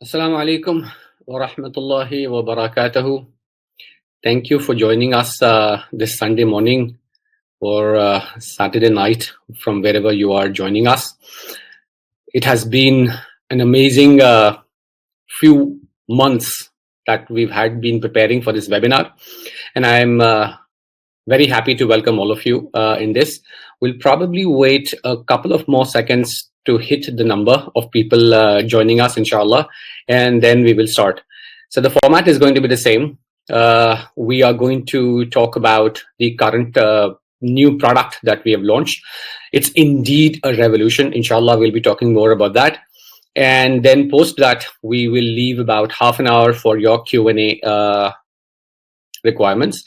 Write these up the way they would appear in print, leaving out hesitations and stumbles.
Assalamu alaikum wa rahmatullahi wa barakatuhu. Thank you for joining us this Sunday morning or Saturday night from wherever you are joining us. It has been an amazing few months that we've been preparing for this webinar, and I'm very happy to welcome all of you in this. We'll probably wait a couple of more seconds to hit the number of people joining us, inshallah, and then we will start. So the format is going to be the same. We are going to talk about the current new product that we have launched. It's indeed a revolution. Inshallah, we'll be talking more about that. And then post that, we will leave about half an hour for your Q&A requirements.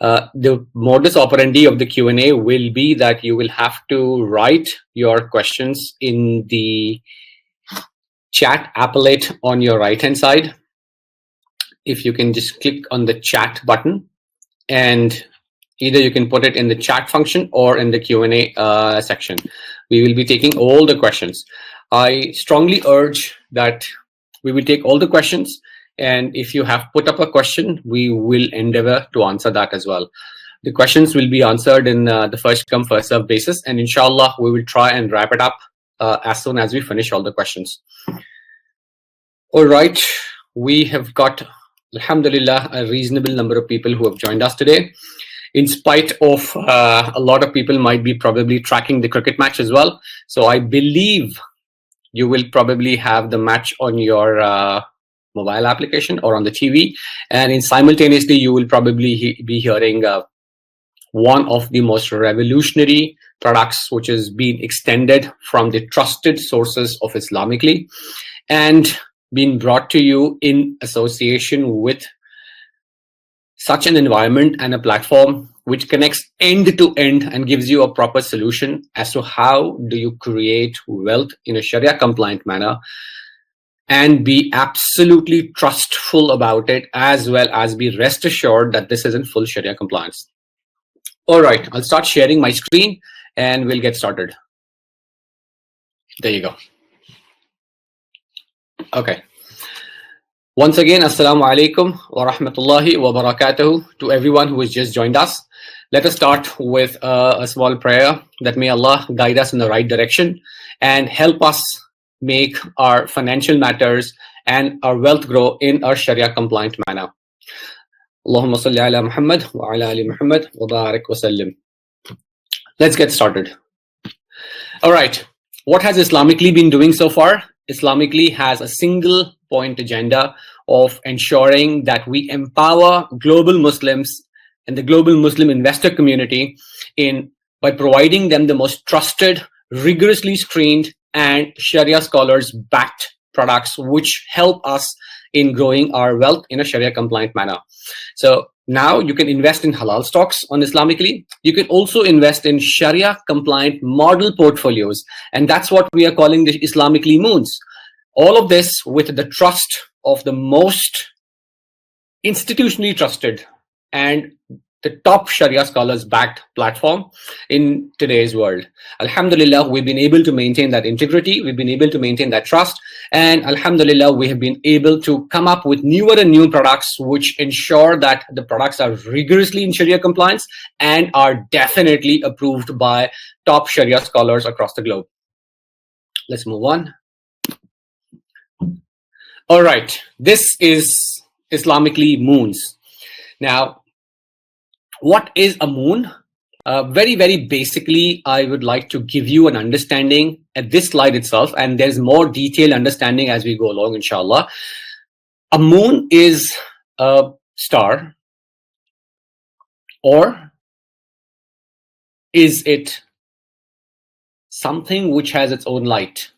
The modus operandi of the Q&A will be that you will have to write your questions in the chat applet on your right-hand side. If you can just click on the chat button, and either you can put it in the chat function or in the Q&A section. We will be taking all the questions. I strongly urge that we will take all the questions, and if you have put up a question, we will endeavor to answer that as well. The questions will be answered in the first come, first serve basis, and inshallah, we will try and wrap it up as soon as we finish all the questions. All right, we have got, alhamdulillah, a reasonable number of people who have joined us today. In spite of a lot of people might be probably tracking the cricket match as well. So I believe you will probably have the match on your mobile application or on the TV, and simultaneously you will probably be hearing one of the most revolutionary products which has been extended from the trusted sources of Islamicly and been brought to you in association with such an environment and a platform which connects end to end and gives you a proper solution as to how do you create wealth in a Sharia compliant manner and be absolutely trustful about it, as well as be rest assured that this is in full Sharia compliance. All right, I'll start sharing my screen and we'll get started. There you go. Okay. Once again, Assalamu alaikum wa rahmatullahi wa barakatuhu to everyone who has just joined us. Let us start with a small prayer that may Allah guide us in the right direction and help us make our financial matters and our wealth grow in our Sharia compliant manner. Allahumma salli ala Muhammad wa ala ali Muhammad wa barik wa sallim. Let's get started. All right, what has Islamicly been doing so far? Islamicly has a single point agenda of ensuring that we empower global Muslims and the global Muslim investor community by providing them the most trusted, rigorously screened, and Sharia scholars backed products which help us in growing our wealth in a Sharia compliant manner. So now you can invest in halal stocks on Islamicly. You can also invest in Sharia compliant model portfolios, and that's what we are calling the Islamicly Moons. All of this with the trust of the most institutionally trusted and the top Sharia scholars backed platform in today's world. Alhamdulillah, we've been able to maintain that integrity. We've been able to maintain that trust. And alhamdulillah, we have been able to come up with newer and new products which ensure that the products are rigorously in Sharia compliance and are definitely approved by top Sharia scholars across the globe. Let's move on. All right, this is Islamicly Moons. Now, what is a moon? Very, very basically, I would like to give you an understanding at this slide itself, and there's more detailed understanding as we go along, inshallah. A moon is a star, or is it something which has its own light?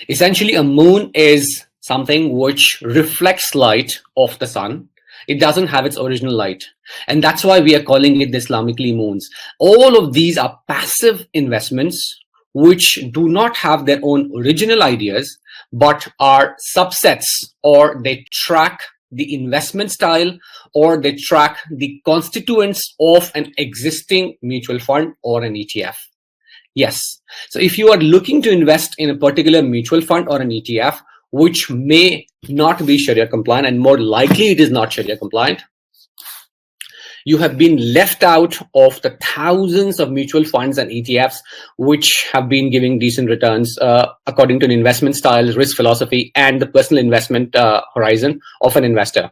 Essentially, a moon is something which reflects light of the sun. It doesn't have its original light. And that's why we are calling it the Islamicly Moons. All of these are passive investments which do not have their own original ideas, but are subsets, or they track the investment style, or they track the constituents of an existing mutual fund or an ETF. Yes. So if you are looking to invest in a particular mutual fund or an ETF, which may not be Sharia compliant, and more likely it is not Sharia compliant. You have been left out of the thousands of mutual funds and ETFs which have been giving decent returns according to an investment style, risk philosophy, and the personal investment horizon of an investor.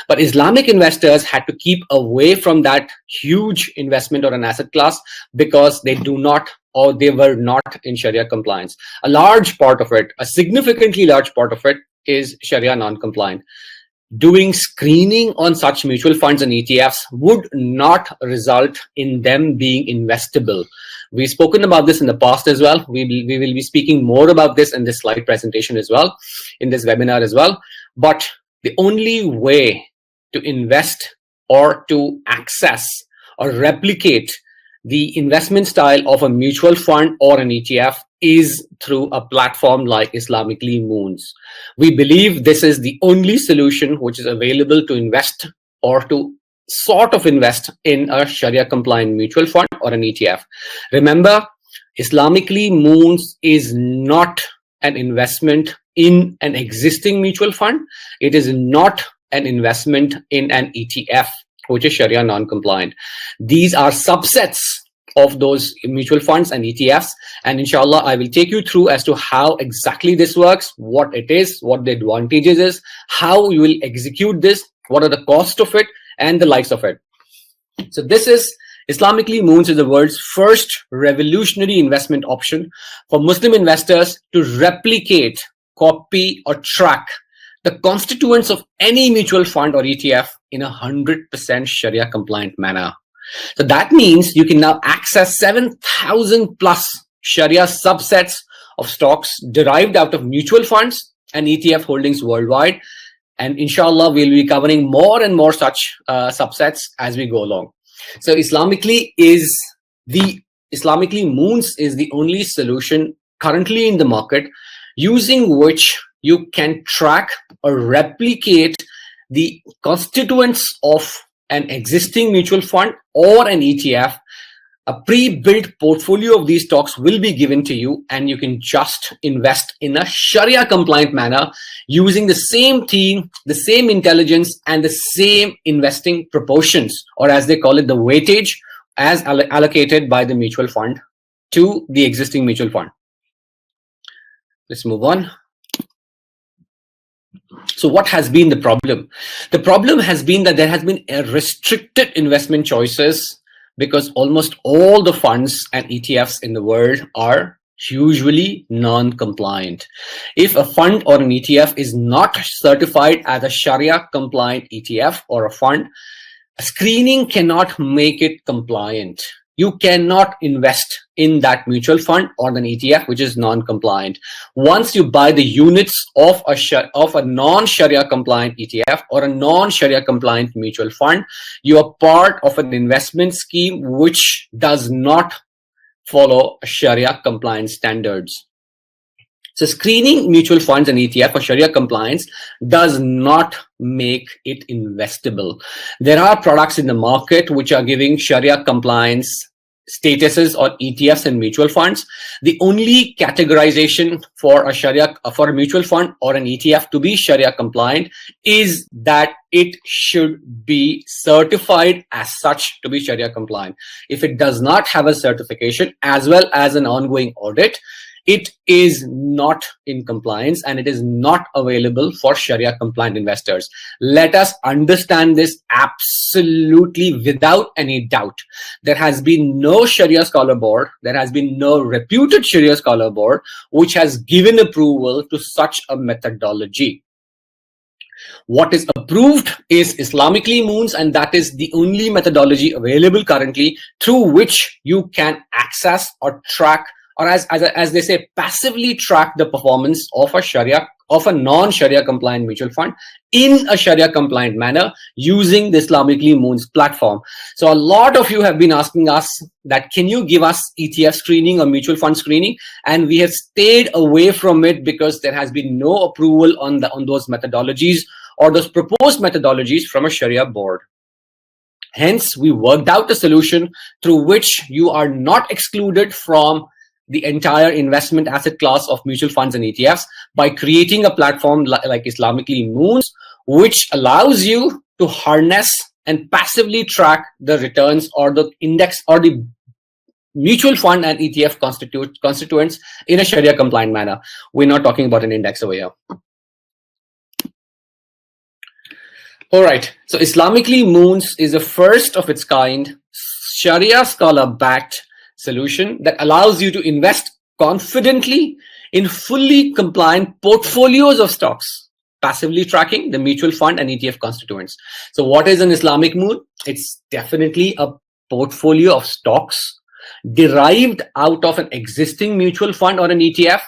But Islamic investors had to keep away from that huge investment or an asset class because they do not, or they were not in Sharia compliance. A large part of it, a significantly large part of it, is Sharia non-compliant. Doing screening on such mutual funds and ETFs would not result in them being investable. We've spoken about this in the past as well. We will be speaking more about this in this slide presentation as well, in this webinar as well. But the only way to invest or to access or replicate the investment style of a mutual fund or an ETF is through a platform like Islamicly Moons. We believe this is the only solution which is available to invest or to sort of invest in a Sharia compliant mutual fund or an ETF. Remember, Islamicly Moons is not an investment in an existing mutual fund. It is not an investment in an ETF, which is Sharia non-compliant. These are subsets of those mutual funds and ETFs, and inshallah I will take you through as to how exactly this works, what it is, what the advantages is, how you will execute this, what are the costs of it, and the likes of it. So this is Islamicly Moons is the world's first revolutionary investment option for Muslim investors to replicate, copy, or track the constituents of any mutual fund or ETF in 100% Sharia compliant manner. So that means you can now access 7,000 plus Sharia subsets of stocks derived out of mutual funds and ETF holdings worldwide. And inshallah, we'll be covering more and more such subsets as we go along. So Islamicly Moons is the only solution currently in the market using which you can track or replicate the constituents of an existing mutual fund or an ETF. A pre-built portfolio of these stocks will be given to you, and you can just invest in a Sharia compliant manner using the same team, the same intelligence, and the same investing proportions, or as they call it, the weightage as allocated by the mutual fund to the existing mutual fund. Let's move on. So what has been the problem? The problem has been that there has been a restricted investment choices because almost all the funds and ETFs in the world are usually non-compliant. If a fund or an ETF is not certified as a Sharia compliant ETF or a fund, screening cannot make it compliant. You cannot invest in that mutual fund or an ETF which is non-compliant. Once you buy the units of a non-Sharia compliant ETF or a non-Sharia compliant mutual fund, you are part of an investment scheme which does not follow Sharia compliance standards. So screening mutual funds and ETF for Sharia compliance does not make it investable. There are products in the market which are giving Sharia compliance statuses on ETFs and mutual funds. The only categorization for a mutual fund or an ETF to be Sharia compliant is that it should be certified as such to be Sharia compliant. If it does not have a certification as well as an ongoing audit, it is not in compliance and it is not available for Sharia compliant investors. Let us understand this absolutely without any doubt. There has been no Sharia scholar board, there has been no reputed Sharia scholar board which has given approval to such a methodology. What is approved is Islamicly Moons, and that is the only methodology available currently through which you can access or track, or as they say, passively track the performance of a non-Sharia compliant mutual fund in a Sharia compliant manner using the Islamicly Moons platform. So a lot of you have been asking us that, can you give us ETF screening or mutual fund screening? And we have stayed away from it because there has been no approval on those methodologies or those proposed methodologies from a Sharia board. Hence, we worked out a solution through which you are not excluded from the entire investment asset class of mutual funds and ETFs by creating a platform like Islamicly Moons, which allows you to harness and passively track the returns or the index or the mutual fund and ETF constituents in a Sharia compliant manner. We're not talking about an index over here. All right, so Islamicly Moons is a first of its kind Sharia scholar backed solution that allows you to invest confidently in fully compliant portfolios of stocks, passively tracking the mutual fund and ETF constituents. So what is an Islamic Moon? It's definitely a portfolio of stocks derived out of an existing mutual fund or an ETF,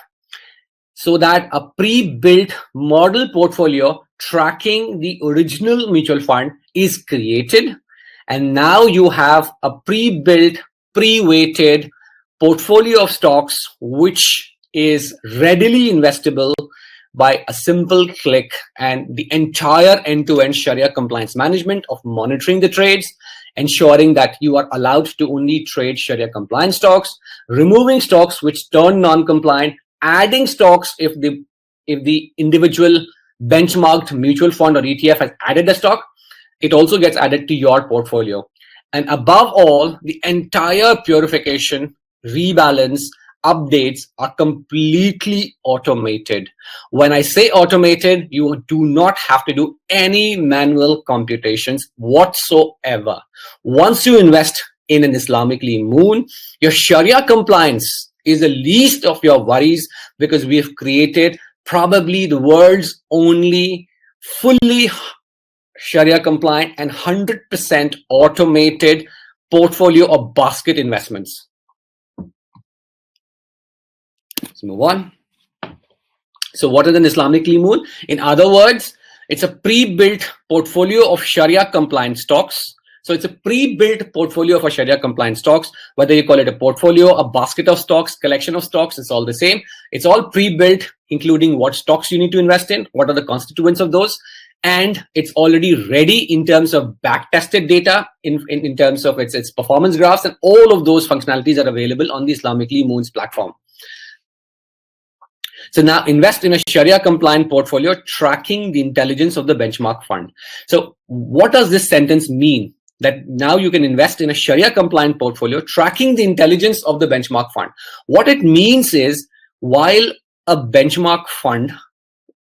so that a pre-built model portfolio tracking the original mutual fund is created, and now you have a pre-built, pre-weighted portfolio of stocks which is readily investable by a simple click, and the entire end-to-end Sharia compliance management of monitoring the trades, ensuring that you are allowed to only trade Sharia compliant stocks, removing stocks which turn non-compliant, adding stocks if the individual benchmarked mutual fund or ETF has added a stock, it also gets added to your portfolio. And above all, the entire purification, rebalance, updates are completely automated. When I say automated, you do not have to do any manual computations whatsoever. Once you invest in an Islamicly Moon, your Sharia compliance is the least of your worries, because we have created probably the world's only fully Sharia compliant and 100% automated portfolio of basket investments. Let's move on. So what is an Islamicly Moon? In other words, it's a pre-built portfolio of Sharia compliant stocks. So it's a pre-built portfolio of a Sharia compliant stocks. Whether you call it a portfolio, a basket of stocks, collection of stocks, it's all the same. It's all pre-built, including what stocks you need to invest in, what are the constituents of those, and it's already ready in terms of back-tested data, in terms of its performance graphs, and all of those functionalities are available on the Islamicly Moons platform. So now invest in a Sharia compliant portfolio tracking the intelligence of the benchmark fund. So what does this sentence mean? That now you can invest in a Sharia compliant portfolio tracking the intelligence of the benchmark fund. What it means is, while a benchmark fund,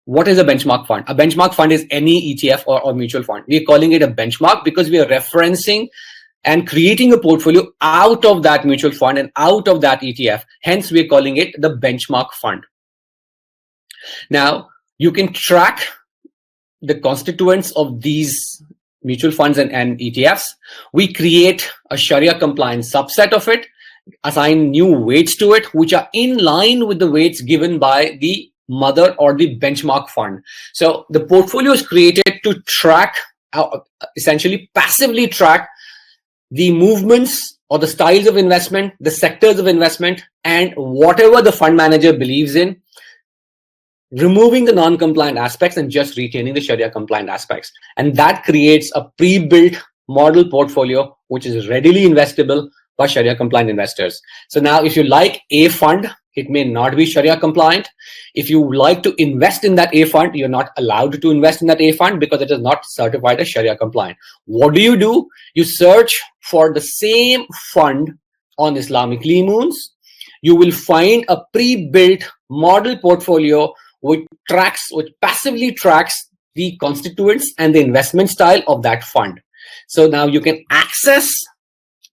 what is a benchmark fund? A benchmark fund is any ETF or mutual fund. We're calling it a benchmark because we are referencing and creating a portfolio out of that mutual fund and out of that ETF. Hence, we're calling it the benchmark fund. Now, you can track the constituents of these mutual funds and ETFs. We create a Sharia compliant subset of it, assign new weights to it, which are in line with the weights given by the mother or the benchmark fund. So the portfolio is created to track, essentially passively track the movements or the styles of investment, the sectors of investment, and whatever the fund manager believes in, removing the non-compliant aspects and just retaining the Sharia compliant aspects. And that creates a pre-built model portfolio, which is readily investable by Sharia compliant investors. So now if you like a fund, it may not be Sharia compliant. If you like to invest in that A fund, you're not allowed to invest in that A fund because it is not certified as Sharia compliant. What do? You search for the same fund on Islamicly Moons. You will find a pre-built model portfolio which passively tracks the constituents and the investment style of that fund. So now you can access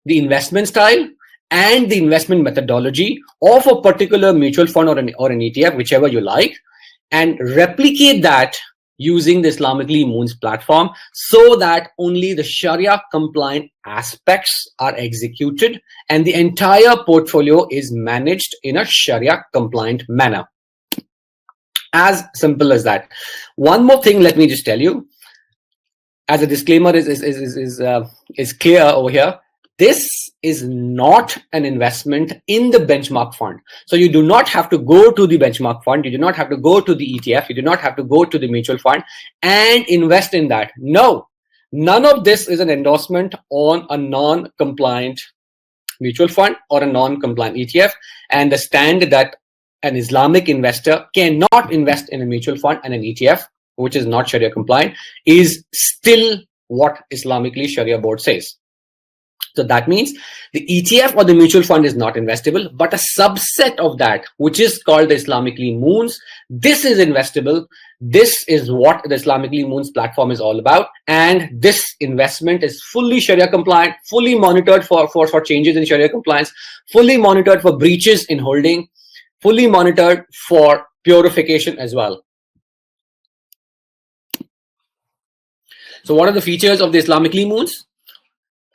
the investment style and the investment methodology of a particular mutual fund or an ETF, whichever you like, and replicate that using the Islamicly Moons platform, so that only the Sharia compliant aspects are executed and the entire portfolio is managed in a Sharia compliant manner. As simple as that. One more thing, let me just tell you, as a disclaimer is clear over here. This is not an investment in the benchmark fund. So you do not have to go to the benchmark fund. You do not have to go to the ETF. You do not have to go to the mutual fund and invest in that. No, none of this is an endorsement on a non-compliant mutual fund or a non-compliant ETF, and the stand that an Islamic investor cannot invest in a mutual fund and an ETF, which is not Sharia compliant, is still what Islamicly Sharia board says. So that means the ETF or the mutual fund is not investable, but a subset of that, which is called the Islamicly Moons, this is investable. This is what the Islamicly Moons platform is all about. And this investment is fully Sharia compliant, fully monitored for changes in Sharia compliance, fully monitored for breaches in holding, fully monitored for purification as well. So what are the features of the Islamicly Moons?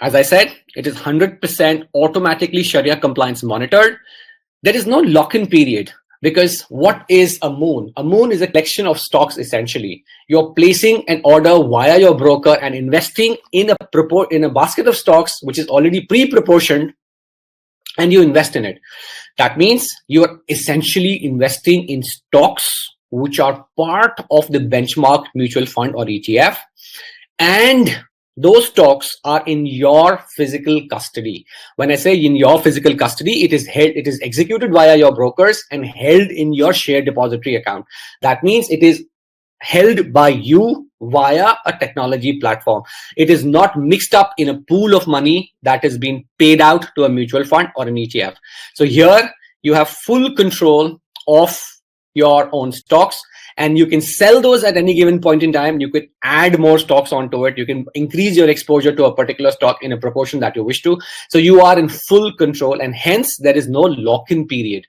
As I said, it is 100% automatically Sharia compliance monitored. There is no lock-in period, because what is a moon? A moon is a collection of stocks essentially. You're placing an order via your broker and investing in a basket of stocks which is already pre-proportioned, and you invest in it. That means you are essentially investing in stocks which are part of the benchmark mutual fund or ETF, and those stocks are in your physical custody. When I say in your physical custody, it is executed via your brokers and held in your share depository account. That means it is held by you via a technology platform. It is not mixed up in a pool of money that is being paid out to a mutual fund or an ETF. So here you have full control of your own stocks, and you can sell those at any given point in time. You could add more stocks onto it. You can increase your exposure to a particular stock in a proportion that you wish to. So you are in full control, and hence there is no lock-in period.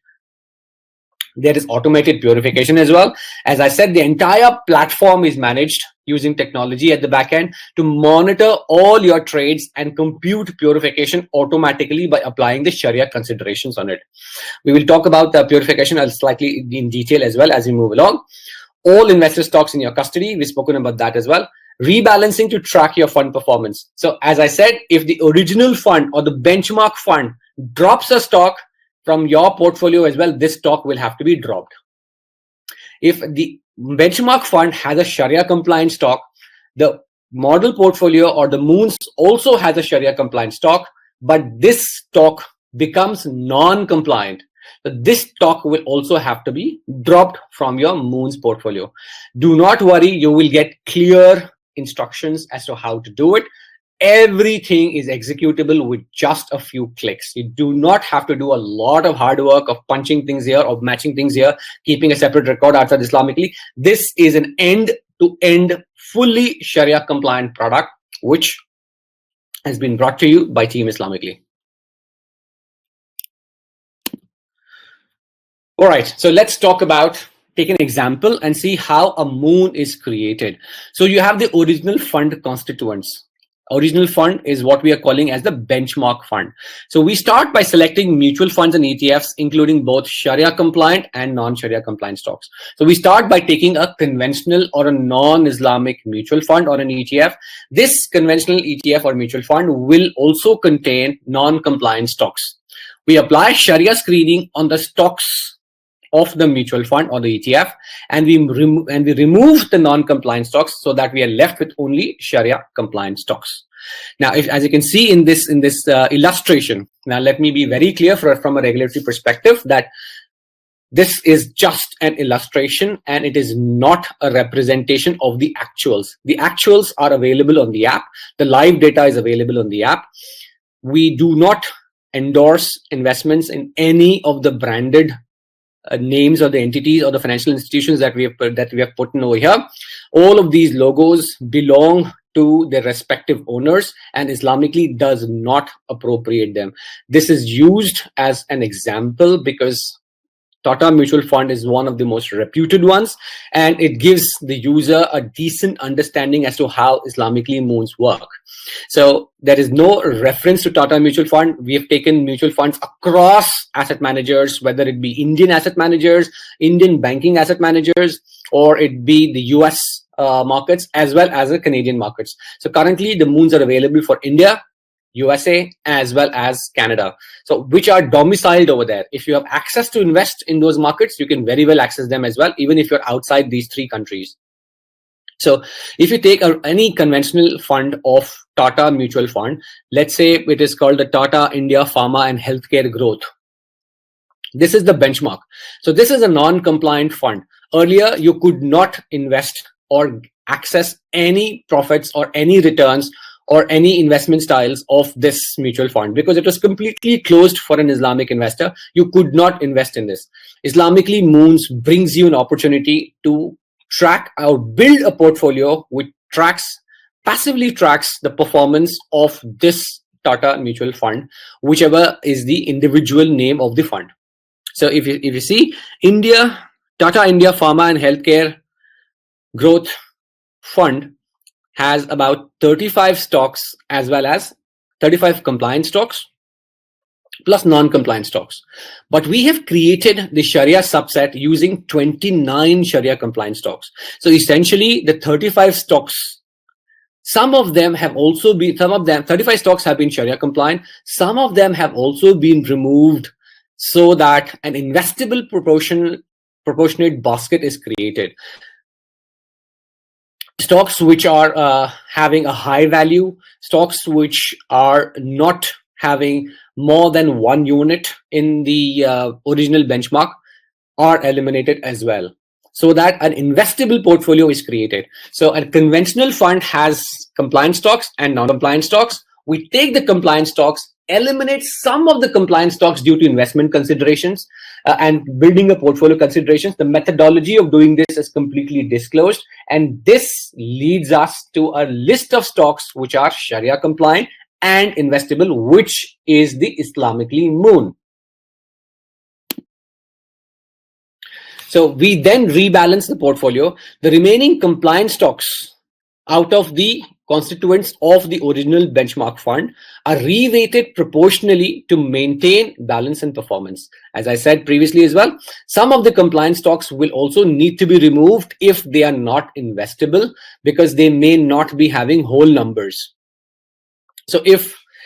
There is automated purification as well. As I said, the entire platform is managed using technology at the back end to monitor all your trades and compute purification automatically by applying the Sharia considerations on it. We will talk about the purification slightly in detail as well as we move along. All investor stocks in your custody, we've spoken about that as well. Rebalancing to track your fund performance. So as I said, if the original fund or the benchmark fund drops a stock from your portfolio as well, this stock will have to be dropped. If the benchmark fund has a Sharia compliant stock, the model portfolio or the Moons also has a Sharia compliant stock, but this stock becomes non-compliant. So this stock will also have to be dropped from your Moons portfolio. Do not worry, you will get clear instructions as to how to do it. Everything is executable with just a few clicks. You do not have to do a lot of hard work of punching things here or matching things here, keeping a separate record outside Islamically. This is an end-to-end fully Sharia compliant product, which has been brought to you by Team Islamically. All right, so let's take an example and see how a moon is created. So you have the original fund constituents. Original fund is what we are calling as the benchmark fund. So we start by selecting mutual funds and ETFs, including both Sharia compliant and non-Sharia compliant stocks. So we start by taking a conventional or a non-Islamic mutual fund or an ETF. This conventional ETF or mutual fund will also contain non-compliant stocks. We apply Sharia screening on the stocks of the mutual fund or the ETF, and we remove the non-compliant stocks so that we are left with only Sharia compliant stocks. Now, as you can see in this illustration, now let me be very clear from a regulatory perspective that this is just an illustration and it is not a representation of the actuals. The actuals are available on the app. The live data is available on the app. We do not endorse investments in any of the branded names or the entities or the financial institutions that we have put in over here. All of these logos belong to their respective owners, and Islamically does not appropriate them. This is used as an example because Tata Mutual Fund is one of the most reputed ones, and it gives the user a decent understanding as to how Islamically Moons work. So there is no reference to Tata Mutual Fund. We have taken mutual funds across asset managers, whether it be Indian asset managers, Indian banking asset managers, or it be the US markets as well as the Canadian markets. So currently the Moons are available for India, USA, as well as Canada, so which are domiciled over there. If you have access to invest in those markets, you can very well access them as well, even if you're outside these three countries. So if you take any conventional fund of Tata mutual fund. Let's say it is called the Tata India Pharma and Healthcare Growth. This is the benchmark. So this is a non-compliant fund. Earlier, you could not invest or access any profits or any returns or any investment styles of this mutual fund because it was completely closed for an Islamic investor. You could not invest in this. Islamicly Moons brings you an opportunity to track or build a portfolio which passively tracks the performance of this Tata mutual fund, whichever is the individual name of the fund. So if you see Tata India Pharma and Healthcare Growth Fund has about 35 stocks as well as 35 compliant stocks plus non-compliant stocks. But we have created the Sharia subset using 29 Sharia compliant stocks. So essentially the 35 stocks, some of them 35 stocks have been Sharia compliant. Some of them have also been removed so that an investable proportionate basket is created. Stocks which are having a high value, stocks which are not having more than one unit in the original benchmark are eliminated as well, so that an investable portfolio is created. So a conventional fund has compliant stocks and non-compliant stocks. We take the compliant stocks, eliminate some of the compliant stocks due to investment considerations and building a portfolio considerations. The methodology of doing this is completely disclosed, and this leads us to a list of stocks which are Sharia compliant and investable, which is the Islamicly Moon. So we then rebalance the portfolio. The remaining compliant stocks out of the constituents of the original benchmark fund are reweighted proportionally to maintain balance and performance. As I said previously as well, some of the compliant stocks will also need to be removed if they are not investable because they may not be having whole numbers. So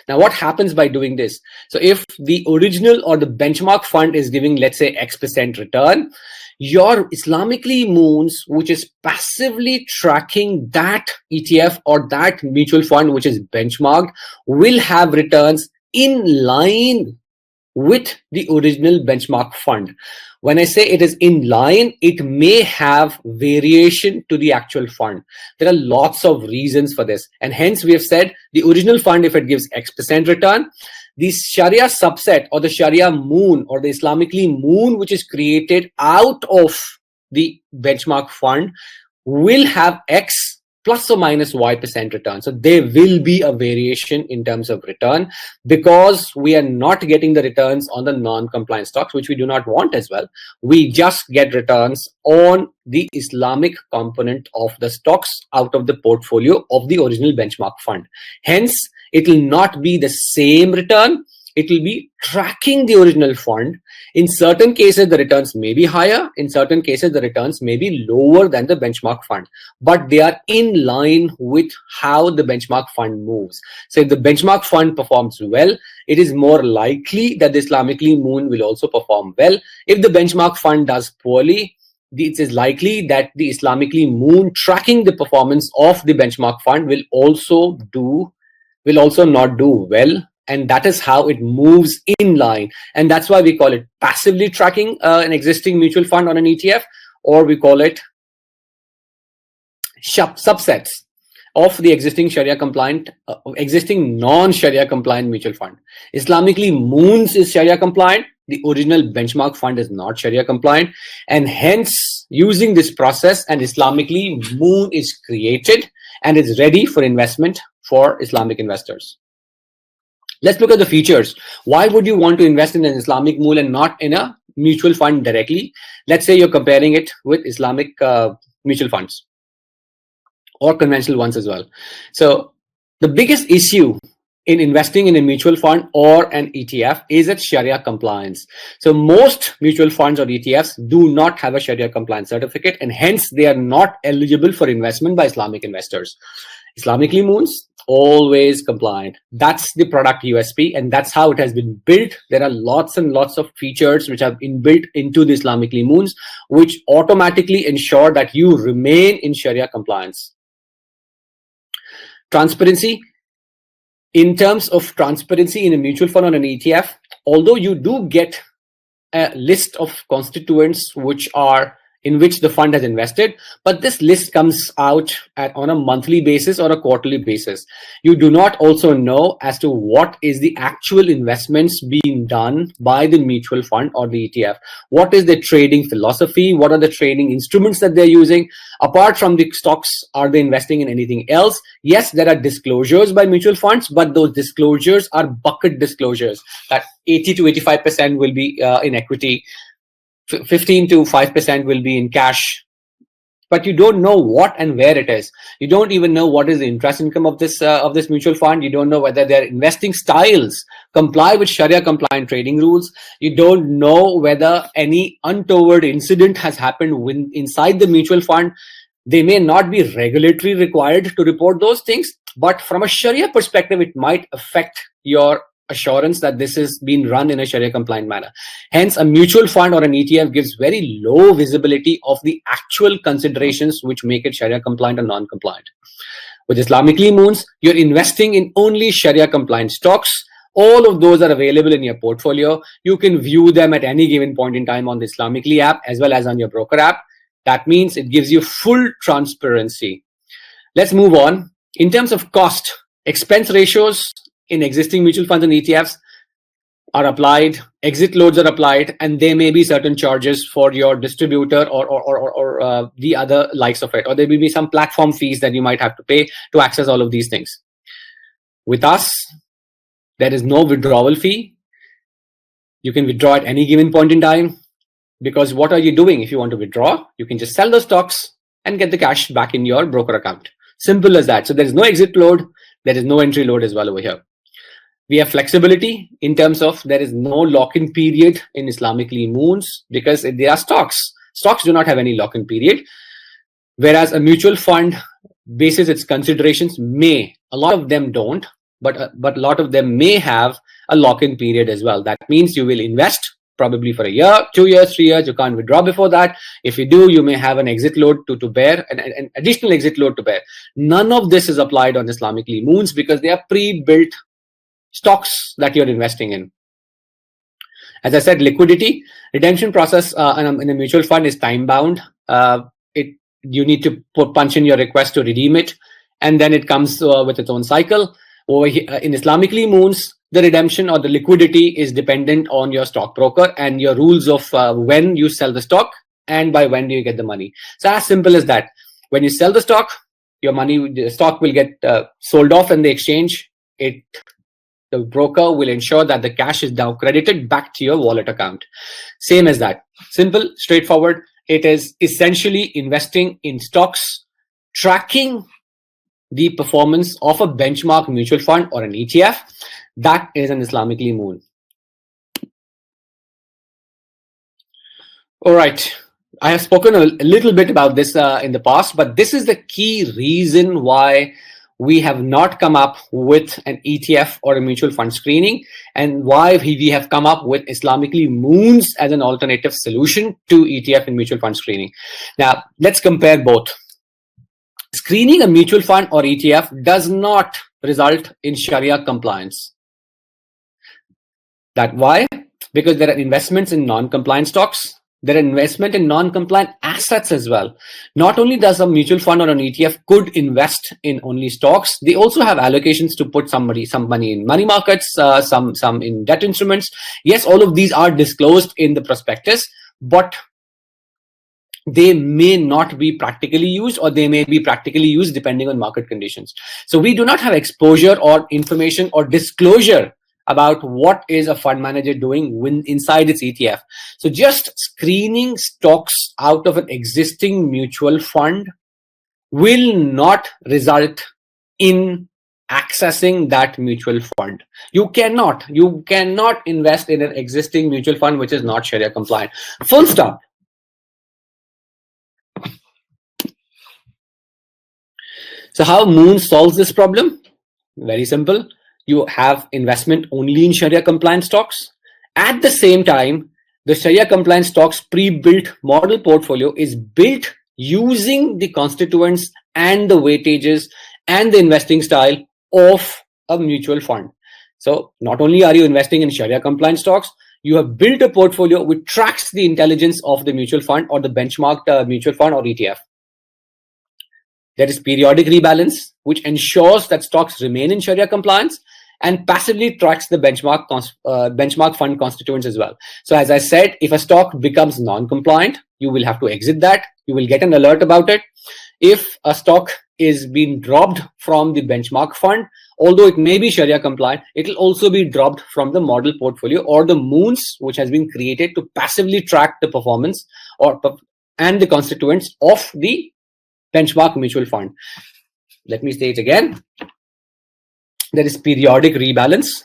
now what happens by doing this? So if the original or the benchmark fund is giving, let's say, X% return, your Islamicly Moons, which is passively tracking that ETF or that mutual fund which is benchmarked, will have returns in line with the original benchmark fund. When I say it is in line, it may have variation to the actual fund. There are lots of reasons for this, and hence we have said the original fund, if it gives X% return, the Sharia subset or the Sharia Moon or the Islamicly Moon, which is created out of the benchmark fund, will have X plus or minus Y% return. So there will be a variation in terms of return because we are not getting the returns on the non-compliant stocks, which we do not want as well. We just get returns on the Islamic component of the stocks out of the portfolio of the original benchmark fund. Hence, it will not be the same return. It will be tracking the original fund. In certain cases, the returns may be higher. In certain cases, the returns may be lower than the benchmark fund, but they are in line with how the benchmark fund moves. So if the benchmark fund performs well, it is more likely that the Islamicly Moon will also perform well. If the benchmark fund does poorly, it is likely that the Islamicly Moon tracking the performance of the benchmark fund will also not do well. And that is how it moves in line. And that's why we call it passively tracking an existing mutual fund on an ETF, or we call it subsets of the existing Sharia compliant, existing non-Sharia compliant mutual fund. Islamicly Moons is Sharia compliant. The original benchmark fund is not Sharia compliant. And hence, using this process, an Islamicly Moon is created and is ready for investment for Islamic investors. Let's look at the features. Why would you want to invest in an Islamic Moon and not in a mutual fund directly? Let's say you're comparing it with Islamic mutual funds or conventional ones as well. So the biggest issue in investing in a mutual fund or an ETF is its Sharia compliance. So most mutual funds or ETFs do not have a Sharia compliance certificate, and hence they are not eligible for investment by Islamic investors. Islamicly Moons, always compliant. That's the product USP, and that's how it has been built. There are lots and lots of features which have been built into the Islamicly Moons, which automatically ensure that you remain in Sharia compliance. Transparency. In terms of transparency in a mutual fund or an ETF, although you do get a list of constituents in which the fund has invested, but this list comes out on a monthly basis or a quarterly basis. You do not also know as to what is the actual investments being done by the mutual fund or the ETF. What is the trading philosophy? What are the trading instruments that they're using? Apart from the stocks, are they investing in anything else? Yes, there are disclosures by mutual funds, but those disclosures are bucket disclosures, that 80 to 85% will be in equity, 15 to 5% will be in cash, but you don't know what and where it is. You don't even know what is the interest income of this mutual fund. You don't know whether their investing styles comply with Sharia-compliant trading rules. You don't know whether any untoward incident has happened inside the mutual fund. They may not be regulatory required to report those things, but from a Sharia perspective, it might affect your assurance that this is being run in a Sharia compliant manner. Hence, a mutual fund or an ETF gives very low visibility of the actual considerations which make it Sharia compliant or non-compliant. With Islamicly Moons, you're investing in only Sharia compliant stocks. All of those are available in your portfolio. You can view them at any given point in time on the Islamicly app as well as on your broker app. That means it gives you full transparency. Let's move on. In terms of cost, expense ratios in existing mutual funds and ETFs are applied, exit loads are applied, and there may be certain charges for your distributor or the other likes of it, or there will be some platform fees that you might have to pay to access all of these things. With us, there is no withdrawal fee. You can withdraw at any given point in time, because what are you doing? If you want to withdraw, you can just sell the stocks and get the cash back in your broker account. Simple as that. So there is no exit load. There is no entry load as well over here. We have flexibility in terms of there is no lock-in period in Islamicly Moons because they are stocks. Stocks do not have any lock-in period, whereas a mutual fund bases its considerations may. A lot of them don't, but a lot of them may have a lock-in period as well. That means you will invest probably for a year, 2 years, 3 years. You can't withdraw before that. If you do, you may have an exit load to bear, an additional exit load to bear. None of this is applied on Islamicly Moons because they are pre-built stocks that you're investing in. As I said, liquidity, redemption process in a mutual fund is time bound. You need to punch in your request to redeem it, and then it comes with its own cycle. Over here, in Islamicly Moons, the redemption or the liquidity is dependent on your stockbroker and your rules of when you sell the stock and by when do you get the money. So as simple as that. When you sell the stock, the stock will get sold off in the exchange. The broker will ensure that the cash is now credited back to your wallet account. Same as that. Simple, straightforward. It is essentially investing in stocks, tracking the performance of a benchmark mutual fund or an ETF. That is an Islamicly Moon. All right. I have spoken a little bit about this in the past, but this is the key reason why we have not come up with an ETF or a mutual fund screening, and why we have come up with Islamicly Moons as an alternative solution to ETF and mutual fund screening. Now, let's compare both. Screening a mutual fund or ETF does not result in Sharia compliance. That why? Because there are investments in non-compliant stocks. There are investment in non-compliant assets as well. Not only does a mutual fund or an ETF could invest in only stocks, they also have allocations to put some money in money markets, some in debt instruments. Yes, all of these are disclosed in the prospectus, but they may not be practically used, or they may be practically used depending on market conditions. So we do not have exposure or information or disclosure about what is a fund manager doing inside its ETF. So just screening stocks out of an existing mutual fund will not result in accessing that mutual fund. You cannot invest in an existing mutual fund which is not Sharia compliant. Full stop. So how Moon solves this problem? Very simple. You have investment only in Sharia compliant stocks. At the same time, the Sharia compliant stocks pre-built model portfolio is built using the constituents and the weightages and the investing style of a mutual fund. So not only are you investing in Sharia-compliant stocks, you have built a portfolio which tracks the intelligence of the mutual fund or the benchmarked mutual fund or ETF. There is periodic rebalance, which ensures that stocks remain in Sharia compliance and passively tracks the benchmark fund constituents as well. So as I said, if a stock becomes non-compliant, you will have to exit that. You will get an alert about it. If a stock is being dropped from the benchmark fund, although it may be Sharia compliant, it will also be dropped from the model portfolio or the moons, which has been created to passively track the performance and the constituents of the benchmark mutual fund. Let me say it again. There is periodic rebalance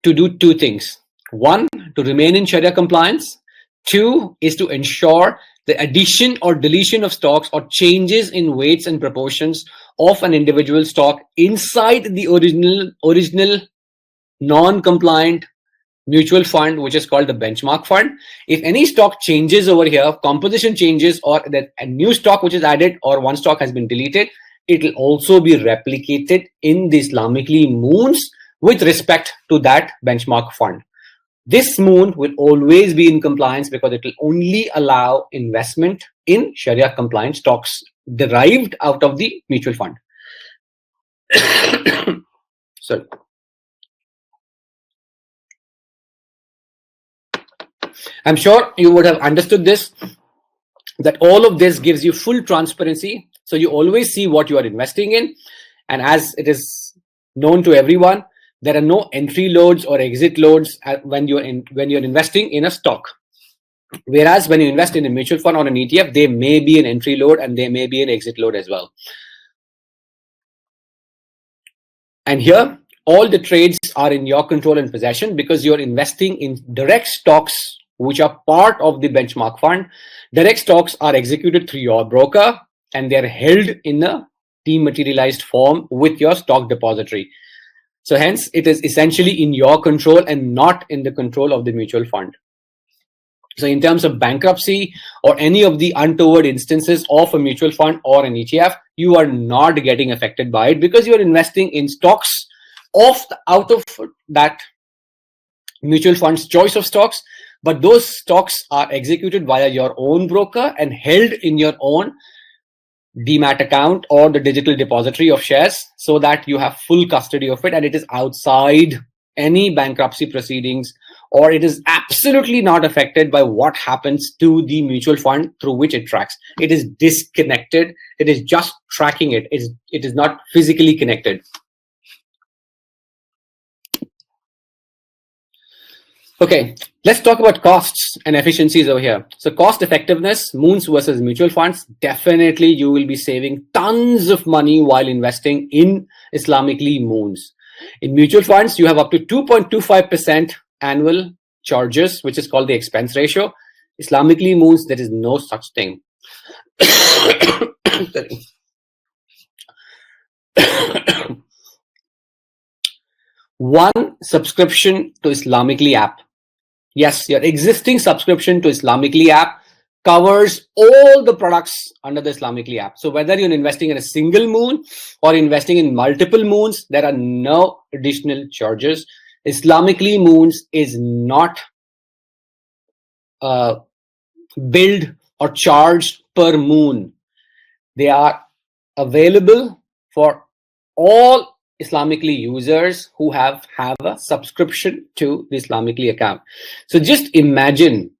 to do two things. One, to remain in Sharia compliance. Two is to ensure the addition or deletion of stocks or changes in weights and proportions of an individual stock inside the original non-compliant mutual fund, which is called the benchmark fund. If any stock changes over here, composition changes, or that a new stock which is added or one stock has been deleted, it will also be replicated in the Islamicly moons with respect to that benchmark fund. This moon will always be in compliance because it will only allow investment in Sharia compliant stocks derived out of the mutual fund. Sorry. I'm sure you would have understood this, that all of this gives you full transparency. So you always see what you are investing in. And as it is known to everyone, there are no entry loads or exit loads when you're investing in a stock. Whereas when you invest in a mutual fund or an ETF, there may be an entry load and there may be an exit load as well. And here, all the trades are in your control and possession because you're investing in direct stocks which are part of the benchmark fund. Direct stocks are executed through your broker and they're held in a dematerialized form with your stock depository. So hence, it is essentially in your control and not in the control of the mutual fund. So in terms of bankruptcy or any of the untoward instances of a mutual fund or an ETF, you are not getting affected by it because you are investing in stocks out of that mutual fund's choice of stocks. But those stocks are executed via your own broker and held in your own demat account or the digital depository of shares so that you have full custody of it and it is outside any bankruptcy proceedings, or it is absolutely not affected by what happens to the mutual fund through which it tracks. It is disconnected. It is just tracking it. It is not physically connected. Okay, let's talk about costs and efficiencies over here. So cost effectiveness, moons versus mutual funds. Definitely you will be saving tons of money while investing in Islamicly moons. In mutual funds, you have up to 2.25% annual charges, which is called the expense ratio. Islamicly moons, there is no such thing. One subscription to Islamicly app. Yes, your existing subscription to Islamicly app covers all the products under the Islamicly app. So whether you're investing in a single moon or investing in multiple moons, there are no additional charges. Islamicly moons is not billed or charged per moon. They are available for all Islamicly users who have a subscription to the Islamicly account. So just imagine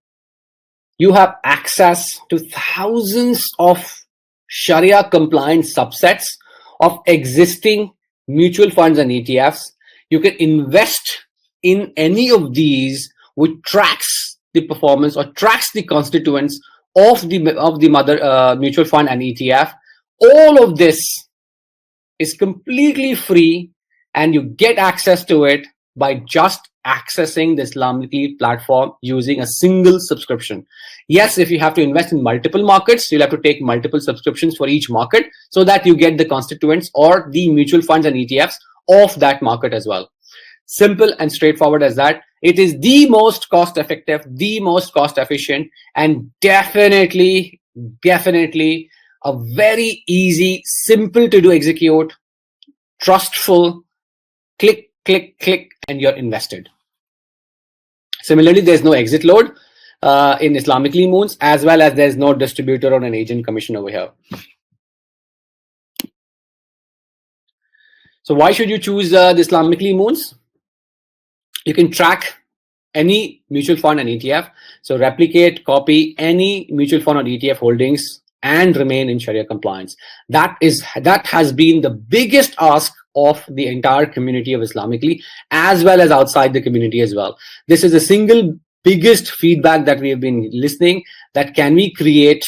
you have access to thousands of Sharia compliant subsets of existing mutual funds and ETFs. You can invest in any of these which tracks the performance or tracks the constituents of the mother mutual fund and ETF. All of this is completely free and you get access to it by just accessing the Islamicly platform using a single subscription. Yes, if you have to invest in multiple markets, you'll have to take multiple subscriptions for each market so that you get the constituents or the mutual funds and ETFs of that market as well. Simple and straightforward as that. It is the most cost effective, the most cost efficient, and definitely a very easy, simple to do execute, trustful click, click, click, and you're invested. Similarly, there's no exit load in Islamicly Moons, as well as there's no distributor or an agent commission over here. So why should you choose the Islamicly Moons? You can track any mutual fund and ETF. So replicate, copy any mutual fund or ETF holdings and remain in Sharia compliance. That has been the biggest ask of the entire community of Islamicly, as well as outside the community as well. This is the single biggest feedback that we have been listening, that can we create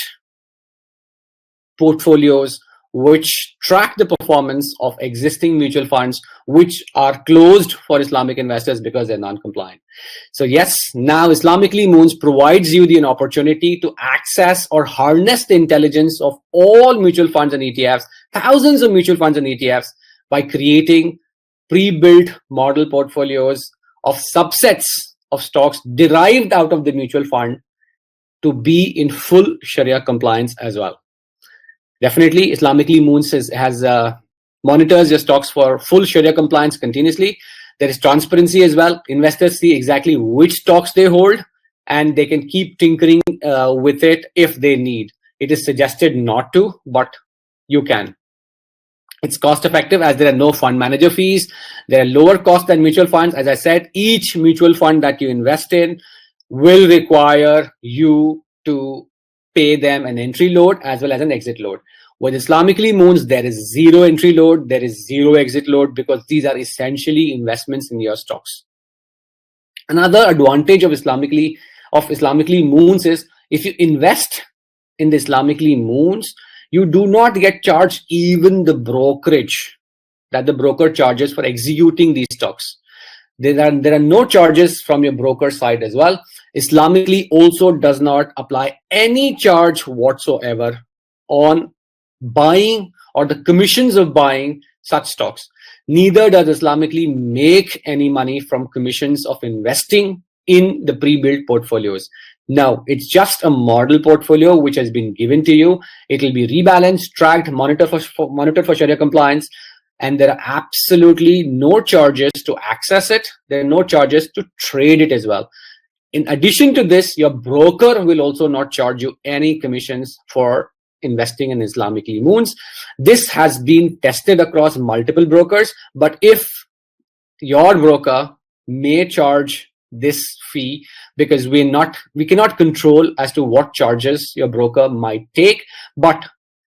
portfolios which track the performance of existing mutual funds which are closed for Islamic investors because they're non-compliant. So yes, now Islamicly Moons provides you an opportunity to access or harness the intelligence of all mutual funds and ETFs, thousands of mutual funds and ETFs, by creating pre-built model portfolios of subsets of stocks derived out of the mutual fund to be in full Sharia compliance as well. Definitely, Islamicly Moons has monitors your stocks for full Sharia compliance continuously. There is transparency as well. Investors see exactly which stocks they hold, and they can keep tinkering with it if they need. It is suggested not to, but you can. It's cost effective as there are no fund manager fees. There are lower costs than mutual funds. As I said, each mutual fund that you invest in will require you to pay them an entry load as well as an exit load. With Islamicly Moons, there is zero entry load, there is zero exit load, because these are essentially investments in your stocks. Another advantage of Islamicly Moons is, if you invest in the Islamicly Moons, you do not get charged even the brokerage that the broker charges for executing these stocks. There are no charges from your broker side as well. Islamicly also does not apply any charge whatsoever on buying or the commissions of buying such stocks. Neither does Islamicly make any money from commissions of investing in the pre-built portfolios. No, it's just a model portfolio which has been given to you. It will be rebalanced, tracked, monitored for Sharia compliance, and there are absolutely no charges to access it. There are no charges to trade it as well. In addition to this, your broker will also not charge you any commissions for investing in Islamicly Moons. This has been tested across multiple brokers, but if your broker may charge this fee, because we cannot control as to what charges your broker might take, but